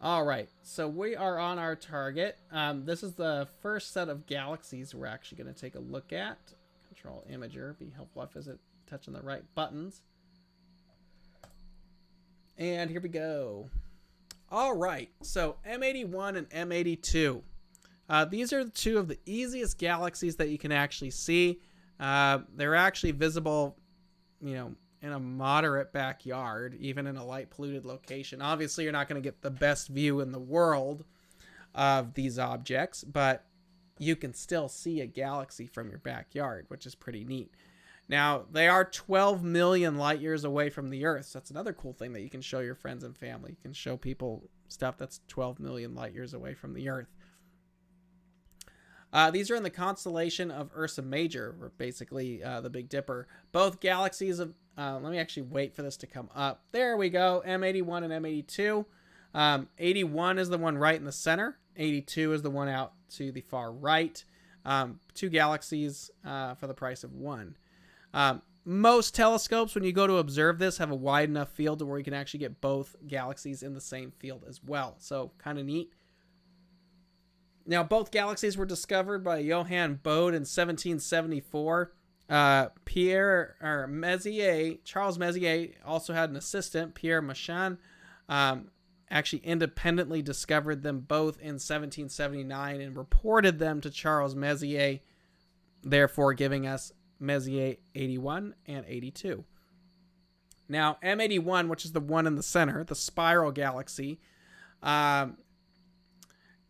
All right, so we are on our target. This is the first set of galaxies we're actually going to take a look at. Control Imager, be helpful if is it touching the right buttons. And here we go. All right, so M81 and M82. These are two of the easiest galaxies that you can actually see. They're actually visible, in a moderate backyard, even in a light polluted location. Obviously, you're not going to get the best view in the world of these objects, but you can still see a galaxy from your backyard, which is pretty neat. Now, they are 12 million light years away from the Earth. So that's another cool thing that you can show your friends and family. You can show people stuff that's 12 million light years away from the Earth. These are in the constellation of Ursa Major, or basically the Big Dipper. Both galaxies of... let me actually wait for this to come up. There we go, M81 and M82. 81 is the one right in the center. 82 is the one out to the far right. Two galaxies for the price of one. Most telescopes, when you go to observe this, have a wide enough field to where you can actually get both galaxies in the same field as well. So, kind of neat. Now, both galaxies were discovered by Johann Bode in 1774. Charles Messier also had an assistant, Pierre Machan, actually independently discovered them both in 1779 and reported them to Charles Messier, therefore giving us Messier 81 and 82. Now, M81, which is the one in the center, the spiral galaxy,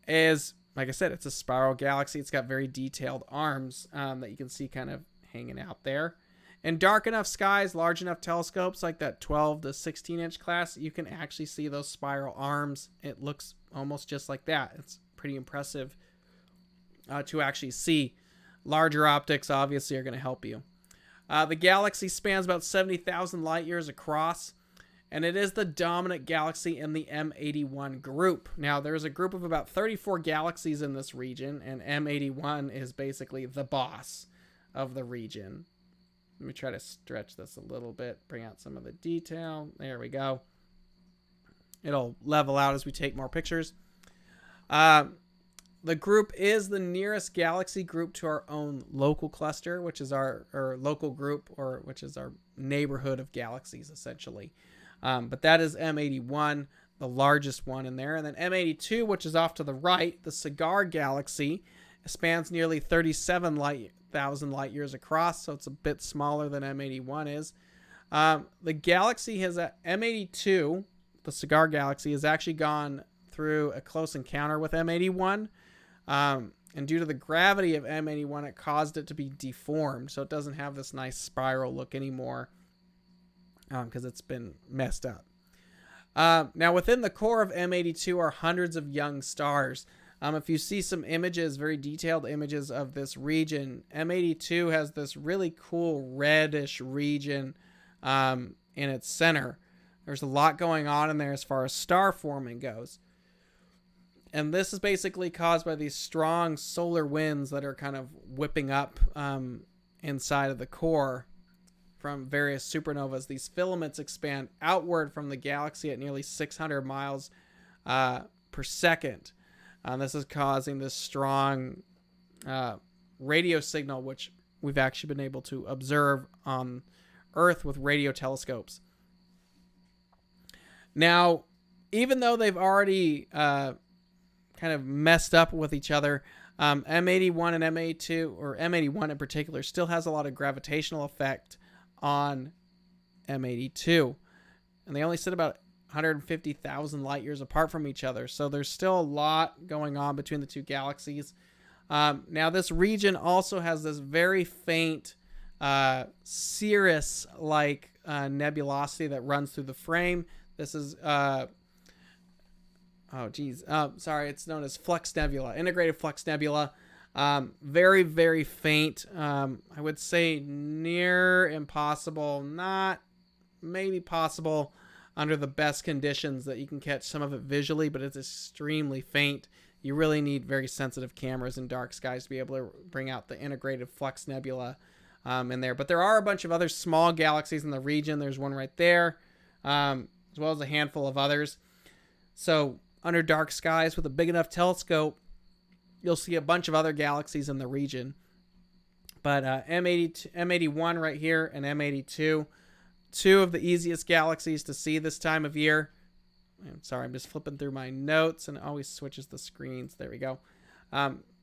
is... Like I said, it's a spiral galaxy. It's got very detailed arms that you can see kind of hanging out there. In dark enough skies, large enough telescopes like that 12 to 16 inch class, you can actually see those spiral arms. It looks almost just like that. It's pretty impressive to actually see. Larger optics obviously are going to help you. The galaxy spans about 70,000 light years across. And it is the dominant galaxy in the M81 group. Now, there's a group of about 34 galaxies in this region, and M81 is basically the boss of the region. Let me try to stretch this a little bit, bring out some of the detail. There we go. It'll level out as we take more pictures. The group is the nearest galaxy group to our own local cluster, which is our local group, or which is our neighborhood of galaxies, essentially. But that is M81, the largest one in there. And then M82, which is off to the right, the Cigar Galaxy, spans nearly 37,000 light years across, so it's a bit smaller than M81 is. The galaxy has M82, the Cigar Galaxy, has actually gone through a close encounter with M81. And due to the gravity of M81, it caused it to be deformed, so it doesn't have this nice spiral look anymore. Because it's been messed up. Now, within the core of M82 are hundreds of young stars. If you see some images, very detailed images of this region, M82 has this really cool reddish region in its center. There's a lot going on in there as far as star forming goes. And this is basically caused by these strong solar winds that are kind of whipping up inside of the core. From various supernovas, these filaments expand outward from the galaxy at nearly 600 miles per second. This is causing this strong radio signal, which we've actually been able to observe on Earth with radio telescopes. Now, even though they've already kind of messed up with each other, M81 and M82, or M81 in particular, still has a lot of gravitational effect on M82, and they only sit about 150,000 light years apart from each other, so there's still a lot going on between the two galaxies. Now, this region also has this very faint Sirius-like nebulosity that runs through the frame. This is it's known as Flux Nebula, Integrated Flux Nebula. Very, very faint. I would say near impossible, not maybe possible under the best conditions that you can catch some of it visually, but it's extremely faint. You really need very sensitive cameras in dark skies to be able to bring out the integrated Flux Nebula in there. But there are a bunch of other small galaxies in the region. There's one right there, as well as a handful of others. So under dark skies with a big enough telescope, you'll see a bunch of other galaxies in the region. But M81 right here and M82, two of the easiest galaxies to see this time of year. I'm sorry, I'm just flipping through my notes and it always switches the screens. There we go.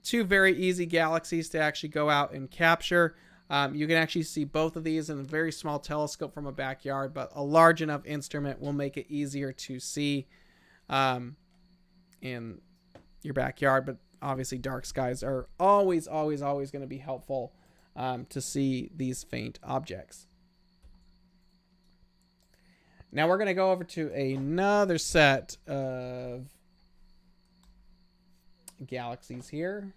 Two very easy galaxies to actually go out and capture. You can actually see both of these in a very small telescope from a backyard, but a large enough instrument will make it easier to see in your backyard. But obviously dark skies are always going to be helpful to see these faint objects. Now we're going to go over to another set of galaxies here.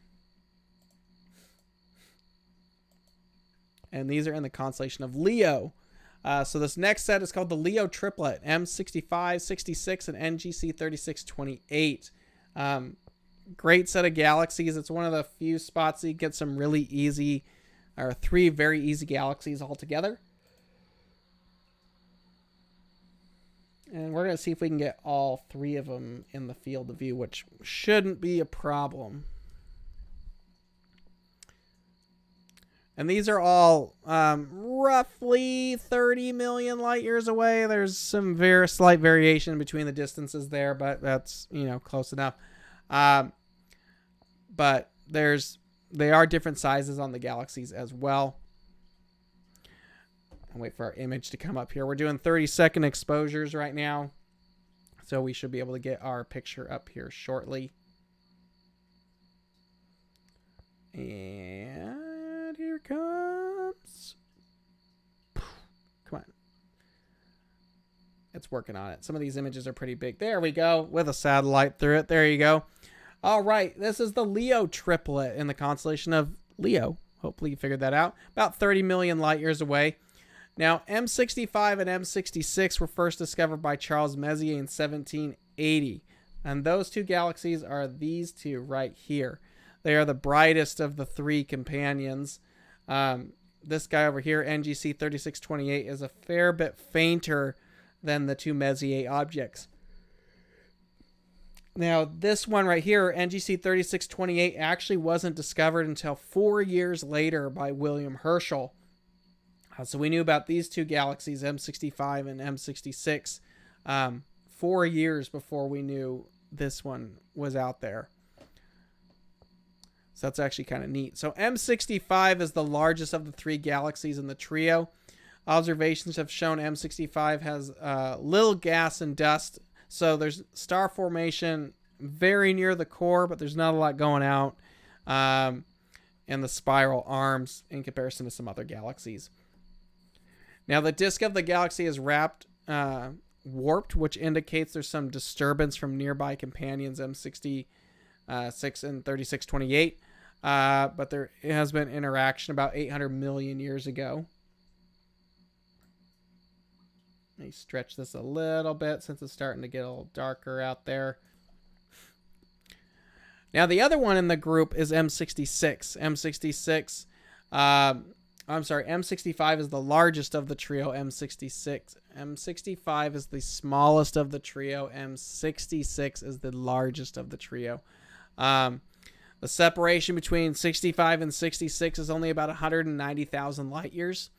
And these are in the constellation of Leo. So this next set is called the Leo Triplet, M65, 66, and NGC 3628. Great set of galaxies. It's one of the few spots that you get some really easy, or three very easy galaxies all together. And we're going to see if we can get all three of them in the field of view, which shouldn't be a problem. And these are all roughly 30 million light years away. There's some very slight variation between the distances there, but that's, close enough. But they are different sizes on the galaxies as well. I'll wait for our image to come up here. We're doing 30-second exposures right now, so we should be able to get our picture up here shortly. And here it comes. Come on. It's working on it. Some of these images are pretty big. There we go, with a satellite through it. There you go. All right, this is the Leo Triplet in the constellation of Leo. Hopefully you figured that out. About 30 million light years away. Now, M65 and M66 were first discovered by Charles Messier in 1780. And those two galaxies are these two right here. They are the brightest of the three companions. This guy over here, NGC 3628, is a fair bit fainter than the two Messier objects. Now, this one right here, NGC 3628, actually wasn't discovered until 4 years later by William Herschel. So we knew about these two galaxies, M65 and M66, 4 years before we knew this one was out there. So that's actually kind of neat. So M65 is the largest of the three galaxies in the trio. Observations have shown M65 has little gas and dust. So there's star formation very near the core, but there's not a lot going out in the spiral arms in comparison to some other galaxies. Now, the disk of the galaxy is warped, which indicates there's some disturbance from nearby companions M66 and 3628. But there has been interaction about 800 million years ago. Let me stretch this a little bit since it's starting to get a little darker out there. Now, the other one in the group is M66. M65 is the largest of the trio. M65 is the smallest of the trio. M66 is the largest of the trio. The separation between 65 and 66 is only about 190,000 light years.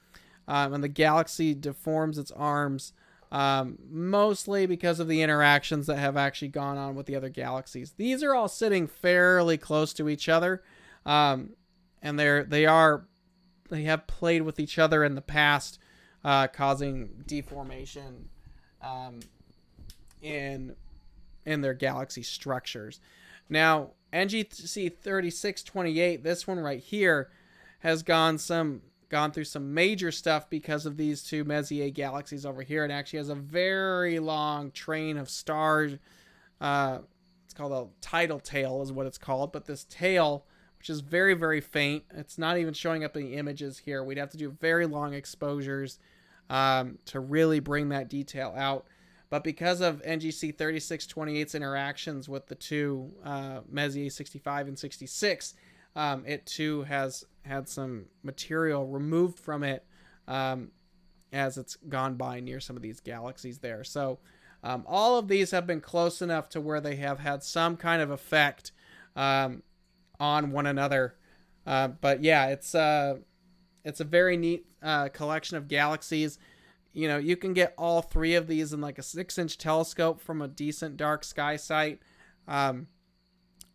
And the galaxy deforms its arms mostly because of the interactions that have actually gone on with the other galaxies. These are all sitting fairly close to each other, and they have played with each other in the past, causing deformation in their galaxy structures. Now, NGC 3628, this one right here, has gone through some major stuff because of these two Messier galaxies over here. It actually has a very long train of stars. It's called a tidal tail is what it's called. But this tail, which which is very, very faint. It's not even showing up in the images here. We'd have to do very long exposures to really bring that detail out. But because of NGC 3628's interactions with the two Messier 65 and 66, it too has had some material removed from it as it's gone by near some of these galaxies there. So all of these have been close enough to where they have had some kind of effect on one another. But yeah, it's a very neat collection of galaxies. You know, you can get all three of these in like a 6-inch telescope from a decent dark sky site.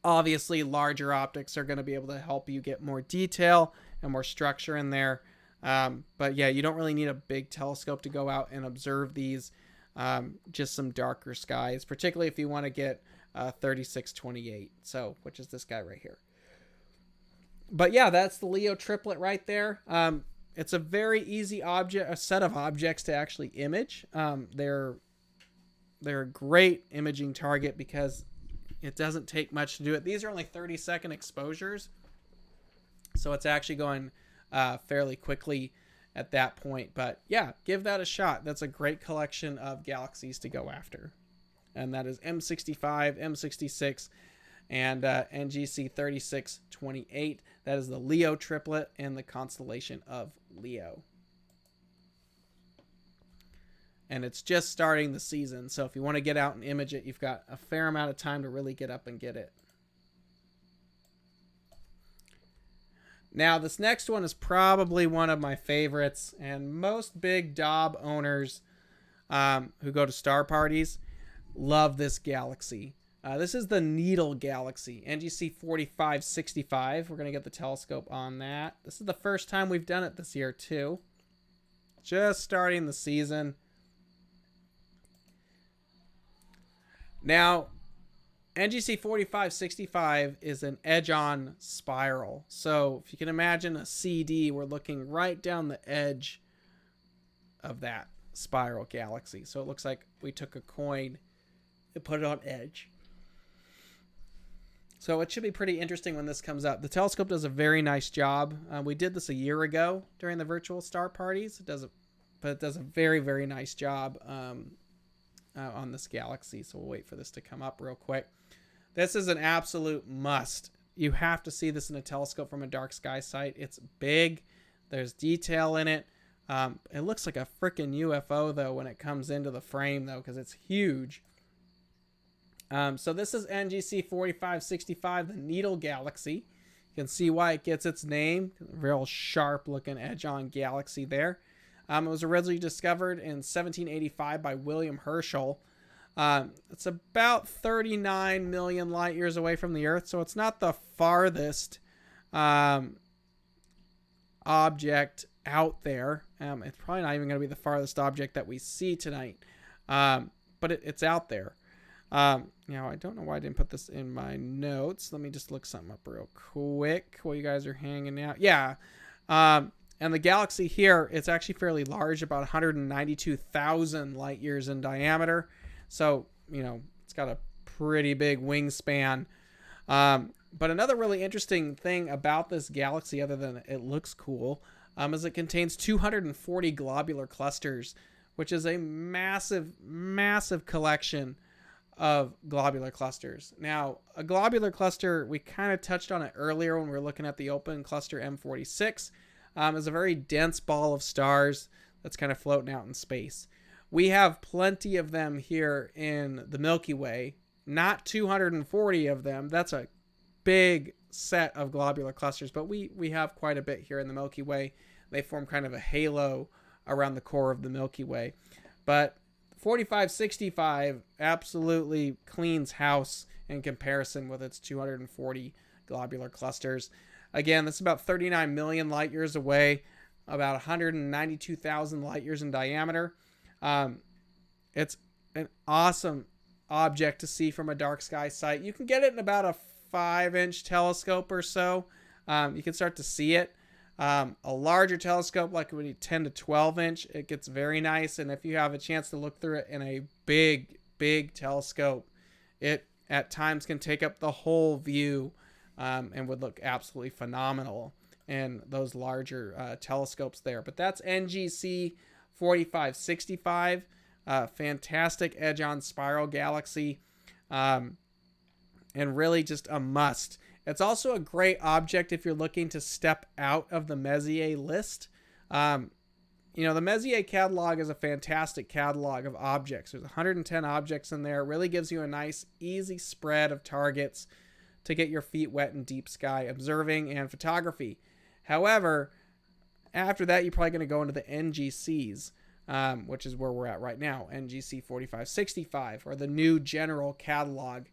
Obviously, larger optics are going to be able to help you get more detail and more structure in there. But yeah, you don't really need a big telescope to go out and observe these. Just some darker skies, particularly if you want to get 3628, so which is this guy right here. But yeah, that's the Leo Triplet right there. It's a very easy a set of objects to actually image. They're a great imaging target because it doesn't take much to do it. These are only 30-second exposures, so it's actually going fairly quickly at that point. But yeah, give that a shot. That's a great collection of galaxies to go after. And that is M65, M66, and NGC 3628. That is the Leo Triplet in the constellation of Leo. And it's just starting the season, so if you want to get out and image it, you've got a fair amount of time to really get up and get it. Now, this next one is probably one of my favorites, and most big Dob owners who go to star parties love this galaxy. This is the Needle Galaxy, NGC 4565. We're going to get the telescope on that. This is the first time we've done it this year, too. Just starting the season. Now, NGC 4565 is an edge-on spiral. So, if you can imagine a CD, we're looking right down the edge of that spiral galaxy. So, it looks like we took a coin and put it on edge. So, it should be pretty interesting when this comes up. The telescope does a very nice job. We did this a year ago during the virtual star parties. It does a very, very nice job on this galaxy. So, we'll wait for this to come up real quick. This is an absolute must. You have to see this in a telescope from a dark sky site. It's big. There's detail in it. It looks like a freaking UFO, though, when it comes into the frame, though, because it's huge. So this is NGC 4565, the Needle Galaxy. You can see why it gets its name. Real sharp-looking edge-on galaxy there. It was originally discovered in 1785 by William Herschel. It's about 39 million light years away from the Earth, so it's not the farthest object out there. It's probably not even going to be the farthest object that we see tonight, but it's out there. Now, I don't know why I didn't put this in my notes. Let me just look something up real quick while you guys are hanging out. Yeah, and the galaxy here, it's actually fairly large, about 192,000 light years in diameter. So, you know, it's got a pretty big wingspan. But another really interesting thing about this galaxy, other than it looks cool, is it contains 240 globular clusters, which is a massive, massive collection of globular clusters. Now, a globular cluster, we kind of touched on it earlier when we were looking at the open cluster M46, is a very dense ball of stars that's kind of floating out in space. We have plenty of them here in the Milky Way, not 240 of them. That's a big set of globular clusters, but we have quite a bit here in the Milky Way. They form kind of a halo around the core of the Milky Way. But 4565 absolutely cleans house in comparison with its 240 globular clusters. Again, that's about 39 million light years away, about 192,000 light years in diameter. It's an awesome object to see from a dark sky site. You can get it in about a 5-inch telescope or so. You can start to see it. A larger telescope, like a 10 to 12 inch, it gets very nice. And if you have a chance to look through it in a big, big telescope, it at times can take up the whole view and would look absolutely phenomenal in those larger telescopes there. But that's NGC 4565, fantastic edge-on spiral galaxy, and really just a must. It's also a great object if you're looking to step out of the Messier list. You know, the Messier catalog is a fantastic catalog of objects. There's 110 objects in there. It really gives you a nice, easy spread of targets to get your feet wet in deep sky observing and photography. However, after that, you're probably going to go into the NGCs, which is where we're at right now, NGC 4565, or the new general catalog,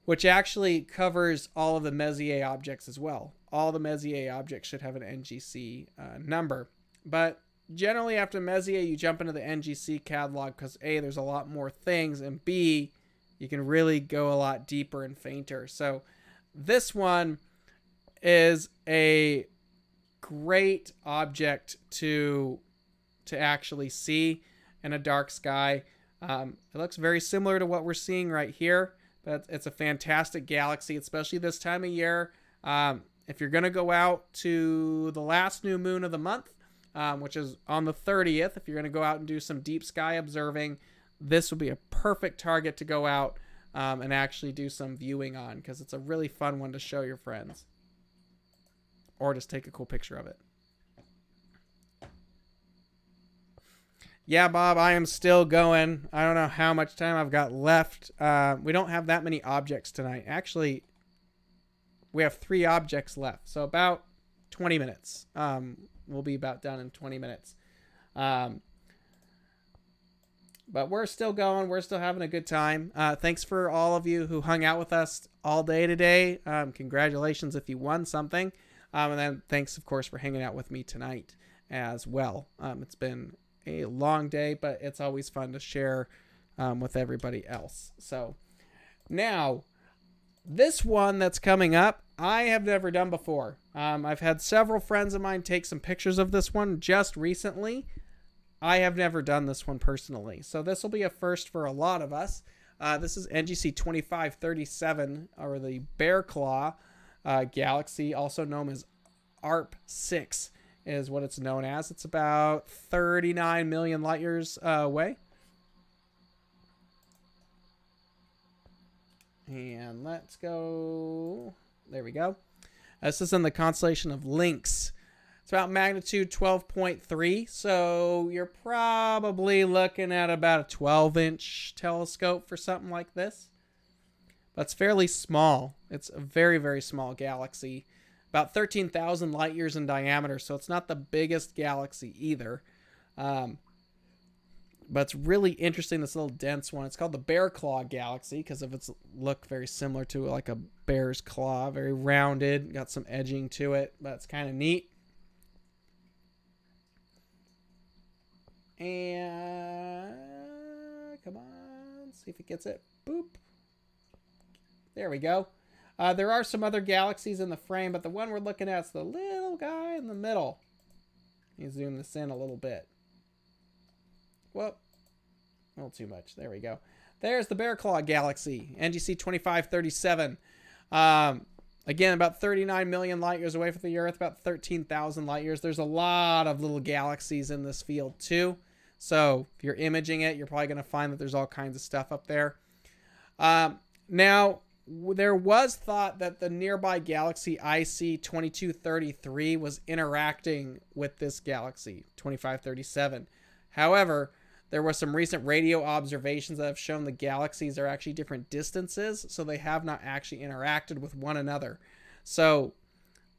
which actually covers all of the Messier objects as well. All the Messier objects should have an NGC number. But generally after Messier, you jump into the NGC catalog because A, there's a lot more things, and B, you can really go a lot deeper and fainter. So this one is a great object to actually see in a dark sky. It looks very similar to what we're seeing right here, but it's a fantastic galaxy, especially this time of year. If you're going to go out to the last new moon of the month, which is on the 30th, if you're going to go out and do some deep sky observing, this will be a perfect target to go out and actually do some viewing on, because it's a really fun one to show your friends. Or just take a cool picture of it. Yeah, Bob, I am still going. I don't know how much time I've got left. We don't have that many objects tonight. Actually, we have 3 objects left. So about 20 minutes. We'll be about done in 20 minutes. But we're still going. We're still having a good time. Thanks for all of you who hung out with us all day today. Congratulations if you won something. And then thanks, of course, for hanging out with me tonight as well. It's been a long day, but it's always fun to share with everybody else. So now, this one that's coming up, I have never done before. I've had several friends of mine take some pictures of this one just recently. I have never done this one personally. So this will be a first for a lot of us. This is NGC 2537, or the Bear Claw galaxy, also known as ARP6 is what it's known as. It's about 39 million light years away. And let's go. There we go. This is in the constellation of Lynx. It's about magnitude 12.3. So you're probably looking at about a 12-inch telescope for something like this. But it's fairly small. It's a very, very small galaxy. About 13,000 light years in diameter. So it's not the biggest galaxy either. But it's really interesting, this little dense one. It's called the Bear Claw Galaxy because of its look very similar to like a bear's claw. Very rounded. Got some edging to it. But it's kind of neat. And come on. See if it gets it. Boop. There we go. There are some other galaxies in the frame, but the one we're looking at is the little guy in the middle. Let me zoom this in a little bit. Whoop. A little too much. There we go. There's the Bear Claw Galaxy, NGC 2537. Again, about 39 million light years away from the Earth, about 13,000 light years. There's a lot of little galaxies in this field too. So if you're imaging it, you're probably going to find that there's all kinds of stuff up there. Now, there was thought that the nearby galaxy IC 2233 was interacting with this galaxy, 2537. However, there were some recent radio observations that have shown the galaxies are actually different distances, so they have not actually interacted with one another. So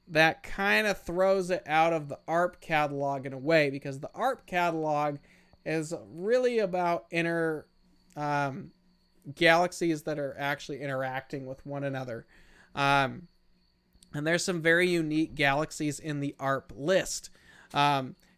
that kind of throws it out of the ARP catalog in a way, because the ARP catalog is really about galaxies that are actually interacting with one another. And there's some very unique galaxies in the ARP list.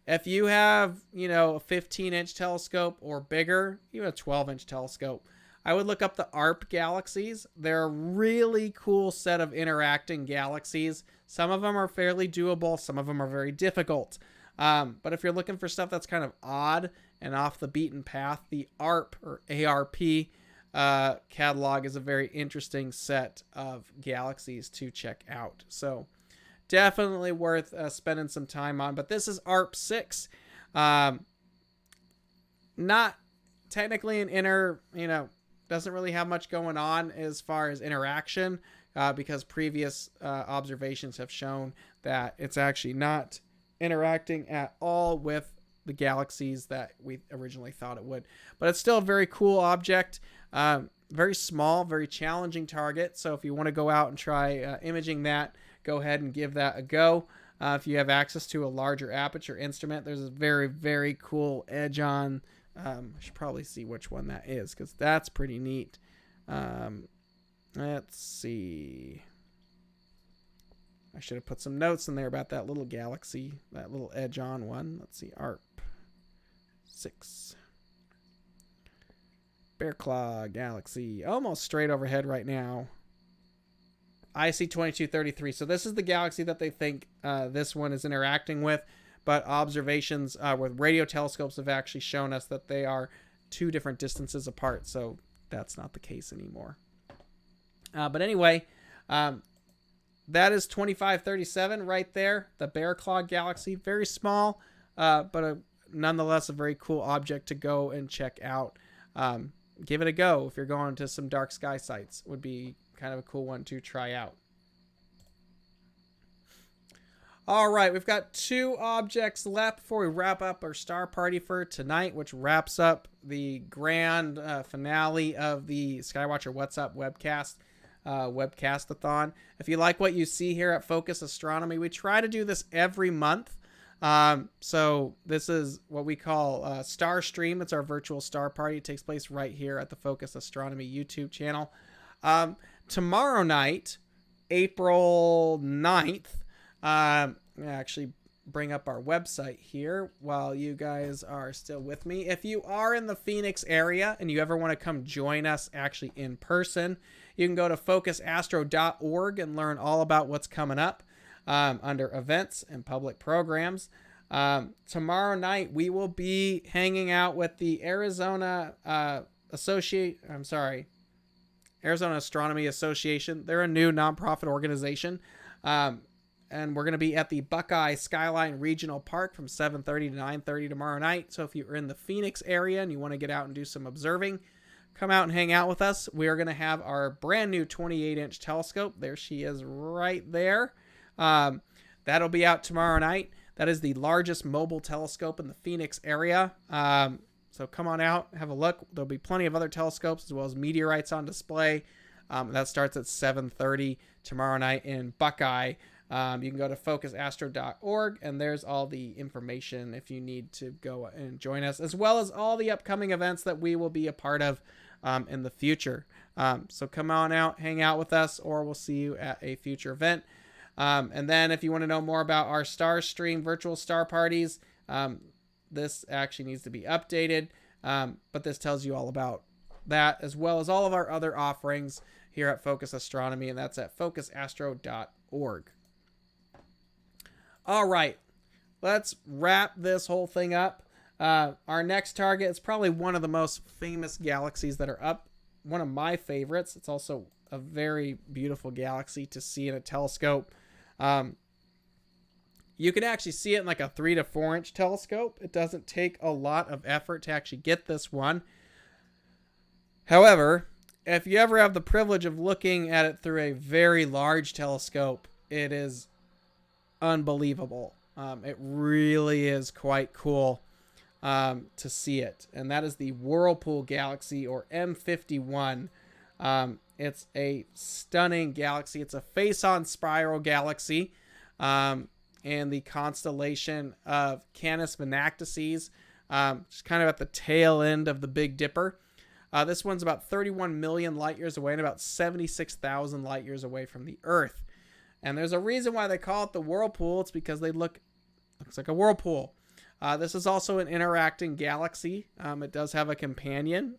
If you have, a 15-inch telescope or bigger, even a 12-inch telescope, I would look up the ARP galaxies. They're a really cool set of interacting galaxies. Some of them are fairly doable. Some of them are very difficult. But if you're looking for stuff that's kind of odd and off the beaten path, the ARP or ARP catalog is a very interesting set of galaxies to check out. So definitely worth spending some time on. But this is ARP6. Not technically an inner, doesn't really have much going on as far as interaction, because previous observations have shown that it's actually not interacting at all with the galaxies that we originally thought it would. But it's still a very cool object, very small, very challenging target. So if you want to go out and try imaging that, go ahead and give that a go. If you have access to a larger aperture instrument, there's a very, very cool edge on. I should probably see which one that is, because that's pretty neat. Let's see. I should have put some notes in there about that little galaxy, that little edge on one. Let's see, ARP6. Bear Claw Galaxy, almost straight overhead right now. IC 2233. So this is the galaxy that they think this one is interacting with, but observations with radio telescopes have actually shown us that they are 2 different distances apart. So that's not the case anymore. But anyway, that is 2537 right there. The Bear Claw Galaxy, very small, but nonetheless a very cool object to go and check out. Give it a go if you're going to some dark sky sites. Would be kind of a cool one to try out. All right, we've got 2 objects left before we wrap up our star party for tonight, which wraps up the grand finale of the Skywatcher What's Up webcast, Webcast-a-thon. If you like what you see here at Focus Astronomy, we try to do this every month. So this is what we call Starstream. It's our virtual star party. It takes place right here at the Focus Astronomy YouTube channel. Tomorrow night, April 9th, actually bring up our website here while you guys are still with me. If you are in the Phoenix area and you ever want to come join us actually in person, you can go to focusastro.org and learn all about what's coming up under events and public programs. Tomorrow night, we will be hanging out with the Arizona Arizona Astronomy Association. They're a new nonprofit organization. And we're going to be at the Buckeye Skyline Regional Park from 7:30 to 9:30 tomorrow night. So if you're in the Phoenix area and you want to get out and do some observing, come out and hang out with us. We are going to have our brand new 28-inch telescope. There she is right there. That'll be out tomorrow night. That is the largest mobile telescope in the Phoenix area. So come on out, have a look. There'll be plenty of other telescopes as well as meteorites on display. That starts at 7:30 tomorrow night in Buckeye. You can go to focusastro.org, and there's all the information if you need to go and join us, as well as all the upcoming events that we will be a part of in the future. So come on out, hang out with us, or we'll see you at a future event. And then if you want to know more about our Starstream virtual star parties, this actually needs to be updated, but this tells you all about that, as well as all of our other offerings here at Focus Astronomy, and that's at focusastro.org. All right, let's wrap this whole thing up. Our next target is probably one of the most famous galaxies that are up, one of my favorites. It's also a very beautiful galaxy to see in a telescope. You can actually see it in like a 3 to 4 inch telescope. It doesn't take a lot of effort to actually get this one. However, if you ever have the privilege of looking at it through a very large telescope, it is unbelievable. It really is quite cool to see it. And that is the Whirlpool galaxy, or M81. It's a stunning galaxy. It's a face-on spiral galaxy in the constellation of Canis Venactices, just kind of at the tail end of the Big Dipper. This one's about 31 million light years away and about 76,000 light years away from the Earth. And there's a reason why they call it the Whirlpool. It's because they looks like a whirlpool. This is also an interacting galaxy. It does have a companion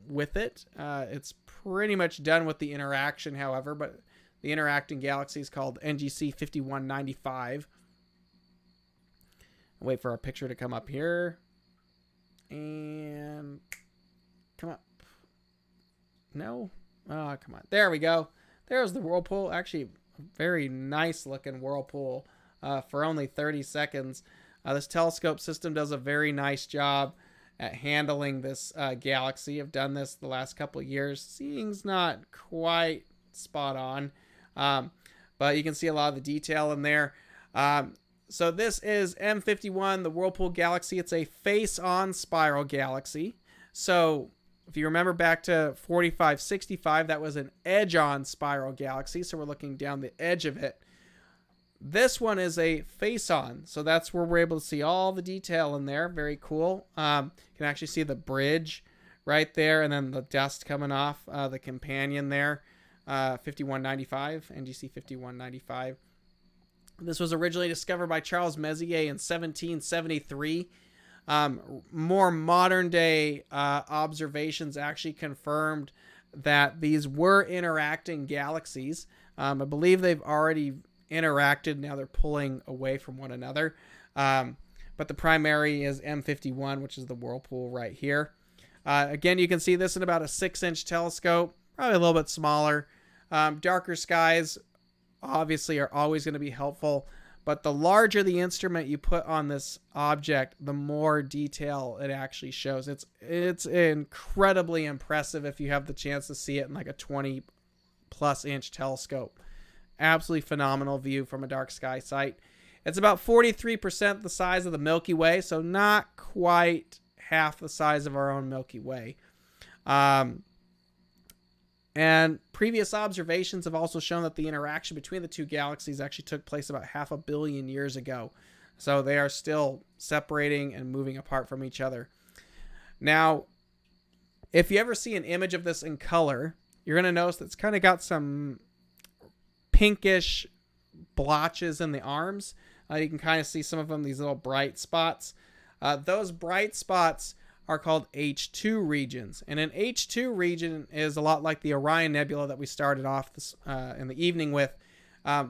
with it. It's pretty much done with the interaction, however, but the interacting galaxy is called NGC 5195. Wait for our picture to come up here. And come up. No? Oh, come on. There we go. There's the Whirlpool. Actually, very nice looking Whirlpool for only 30 seconds. This telescope system does a very nice job at handling this galaxy. I've done this the last couple of years. Seeing's not quite spot on, but you can see a lot of the detail in there. So this is M51, the Whirlpool galaxy. It's a face-on spiral galaxy. So if you remember back to 4565, that was an edge-on spiral galaxy. So we're looking down the edge of it. This one is a face-on. So that's where we're able to see all the detail in there. Very cool. You can actually see the bridge right there, and then the dust coming off the companion there. 5195, NGC 5195. This was originally discovered by Charles Messier in 1773. More modern day observations actually confirmed that these were interacting galaxies. I believe they've already interacted. Now they're pulling away from one another. But the primary is M51, which is the Whirlpool right here. Again, you can see this in about a 6-inch telescope, probably a little bit smaller. Darker skies obviously are always going to be helpful, but the larger the instrument you put on this object, the more detail it actually shows. It's incredibly impressive if you have the chance to see it in like a 20+ inch telescope. Absolutely phenomenal view from a dark sky site. It's about 43% the size of the Milky Way, so not quite half the size of our own Milky Way. And previous observations have also shown that the interaction between the two galaxies actually took place about 500 million years ago. So they are still separating and moving apart from each other. Now, if you ever see an image of this in color, you're going to notice that it's kind of got some pinkish blotches in the arms. You can kind of see some of them, these little bright spots. Those bright spots are called H2 regions. And an H2 region is a lot like the Orion Nebula that we started off this, in the evening with.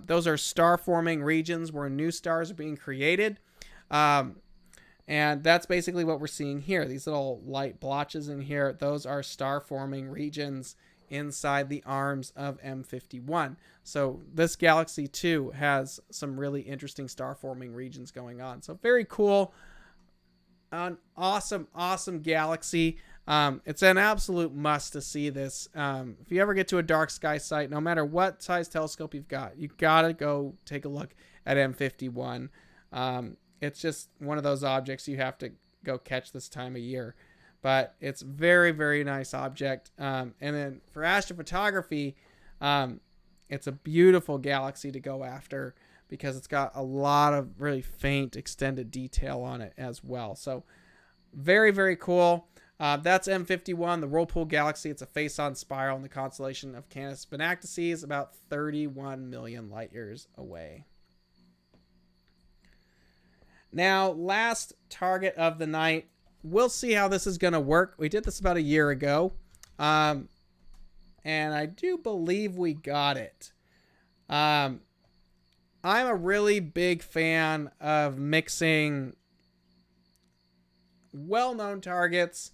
Those are star-forming regions where new stars are being created. And that's basically what we're seeing here. These little light blotches in here, those are star-forming regions inside the arms of M51. So this galaxy too has some really interesting star-forming regions going on. So very cool. An awesome galaxy. It's an absolute must to see this. If you ever get to a dark sky site, no matter what size telescope you've got, you gotta go take a look at M51. It's just one of those objects you have to go catch this time of year. But it's very, very nice object. And then for astrophotography, it's a beautiful galaxy to go after, because it's got a lot of really faint extended detail on it as well. So very, very cool. That's M51, the Whirlpool galaxy. It's a face-on spiral in the constellation of Canis Spinactices, about 31 million light years away. Now, last target of the night. We'll see how this is going to work. We did this about a year ago, and I do believe we got it. I'm a really big fan of mixing well-known targets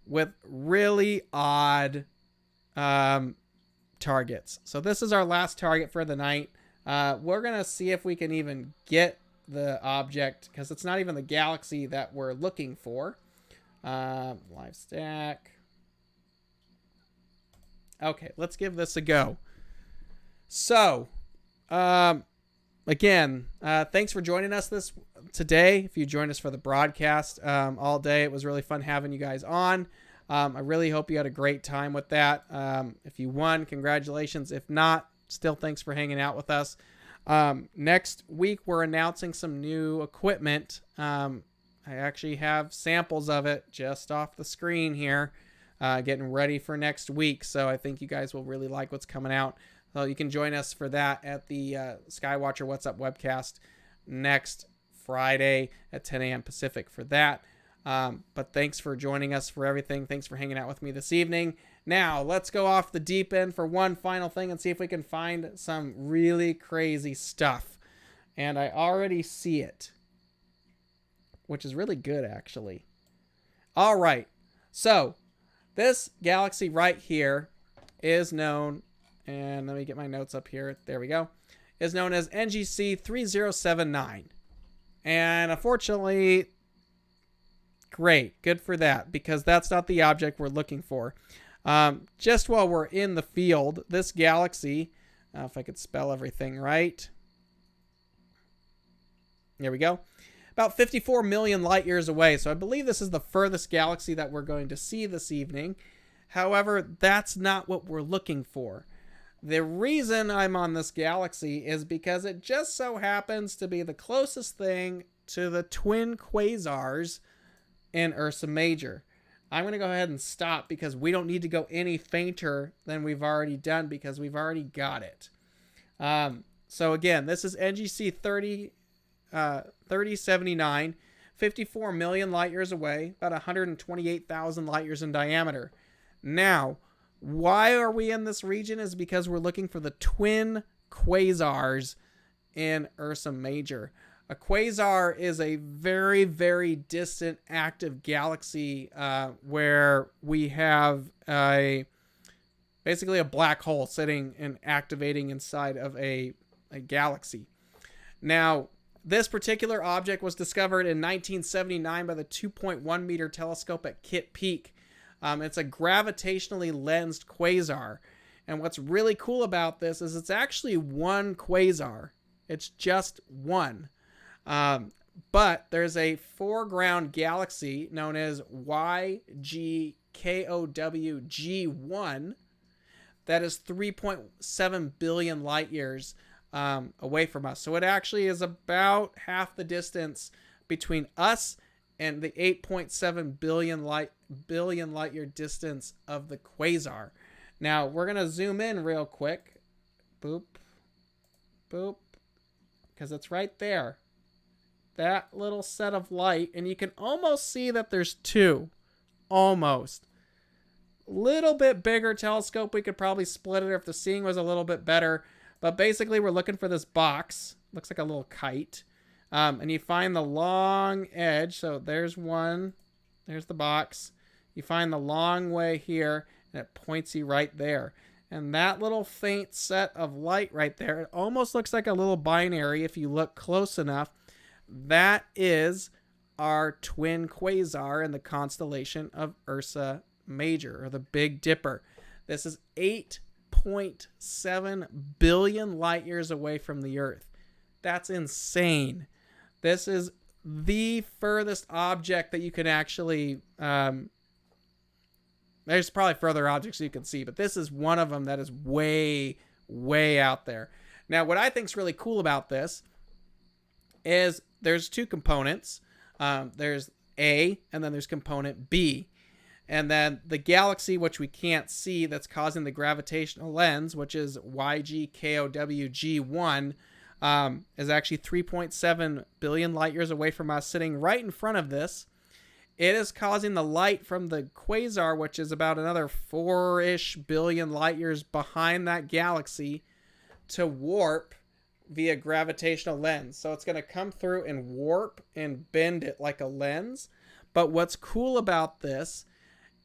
with really odd targets. So this is our last target for the night. We're going to see if we can even get the object, because it's not even the galaxy that we're looking for. Live stack. Okay, let's give this a go. So, again, thanks for joining us today. If you joined us for the broadcast all day, it was really fun having you guys on. I really hope you had a great time with that. If you won, congratulations. If not, still thanks for hanging out with us. Next week, we're announcing some new equipment. I actually have samples of it just off the screen here, getting ready for next week. So I think you guys will really like what's coming out. So you can join us for that at the Skywatcher What's Up webcast next Friday at 10 a.m. Pacific for that. But thanks for joining us for everything. Thanks for hanging out with me this evening. Now, let's go off the deep end for one final thing and see if we can find some really crazy stuff. And I already see it, which is really good, actually. All right. So, this galaxy right here is known, and let me get my notes up here. There we go. Is known as NGC 3079. And unfortunately, great, good for that, because that's not the object we're looking for. Just while we're in the field, this galaxy, if I could spell everything right. There we go. About 54 million light years away. So I believe this is the furthest galaxy that we're going to see this evening. However, that's not what we're looking for. The reason I'm on this galaxy is because it just so happens to be the closest thing to the twin quasars in Ursa Major. I'm going to go ahead and stop because we don't need to go any fainter than we've already done because we've already got it. So again, this is NGC 3079, 54 million light years away, about 128,000 light years in diameter. Now, why are we in this region is because we're looking for the twin quasars in Ursa Major. A quasar is a very, very distant active galaxy where we have basically a black hole sitting and activating inside of a galaxy. Now, this particular object was discovered in 1979 by the 2.1 meter telescope at Kitt Peak. It's a gravitationally lensed quasar. And what's really cool about this is it's actually one quasar. It's just one. But there's a foreground galaxy known as YGKOWG1 that is 3.7 billion light years away from us. So it actually is about half the distance between us and the 8.7 billion light year distance of the quasar. Now we're gonna zoom in real quick. Boop, boop, because it's right there. That little set of light, and you can almost see that there's two. Almost. Little bit bigger telescope, we could probably split it if the seeing was a little bit better. But basically, we're looking for this box. Looks like a little kite. And you find the long edge. So there's one. There's the box. You find the long way here, and it points you right there. And that little faint set of light right there, it almost looks like a little binary if you look close enough. That is our twin quasar in the constellation of Ursa Major, or the Big Dipper. This is 8.7 billion light years away from the Earth. That's insane. This is the furthest object that you can actually... there's probably further objects you can see, but this is one of them that is way, way out there. Now, what I think is really cool about this is there's two components. There's A, and then there's component B. And then the galaxy, which we can't see, that's causing the gravitational lens, which is YGKOWG1, is actually 3.7 billion light years away from us, sitting right in front of this. It is causing the light from the quasar, which is about another 4-ish billion light years behind that galaxy, to warp via gravitational lens. So it's going to come through and warp and bend it like a lens. But what's cool about this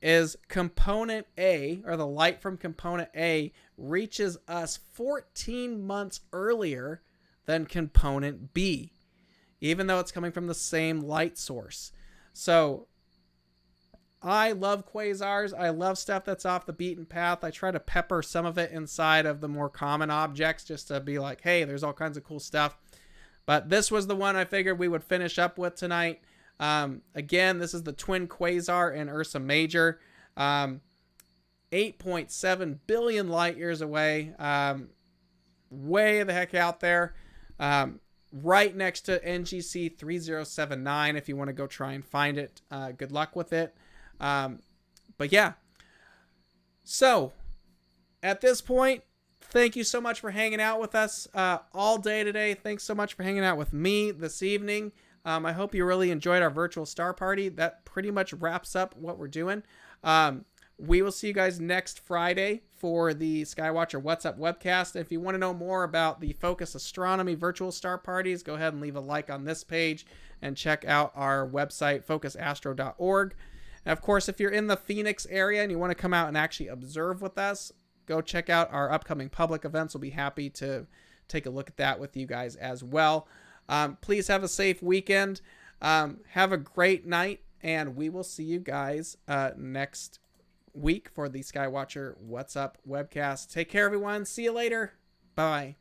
is component A, or the light from component A, reaches us 14 months earlier than component B, even though it's coming from the same light source. So I love quasars. I love stuff that's off the beaten path. I try to pepper some of it inside of the more common objects just to be like, hey, there's all kinds of cool stuff. But this was the one I figured we would finish up with tonight. Again, this is the twin quasar in Ursa Major. 8.7 billion light years away. Way the heck out there. Right next to NGC 3079 if you want to go try and find it. Good luck with it. But yeah. So, at this point, thank you so much for hanging out with us all day today. Thanks so much for hanging out with me this evening. I hope you really enjoyed our virtual star party. That pretty much wraps up what we're doing. We will see you guys next Friday for the Skywatcher What's Up webcast. If you want to know more about the Focus Astronomy virtual star parties, go ahead and leave a like on this page and check out our website, focusastro.org. And of course, if you're in the Phoenix area and you want to come out and actually observe with us, go check out our upcoming public events. We'll be happy to take a look at that with you guys as well. Please have a safe weekend. Have a great night, and we will see you guys next week for the Skywatcher What's Up webcast. Take care, everyone. See you later. Bye.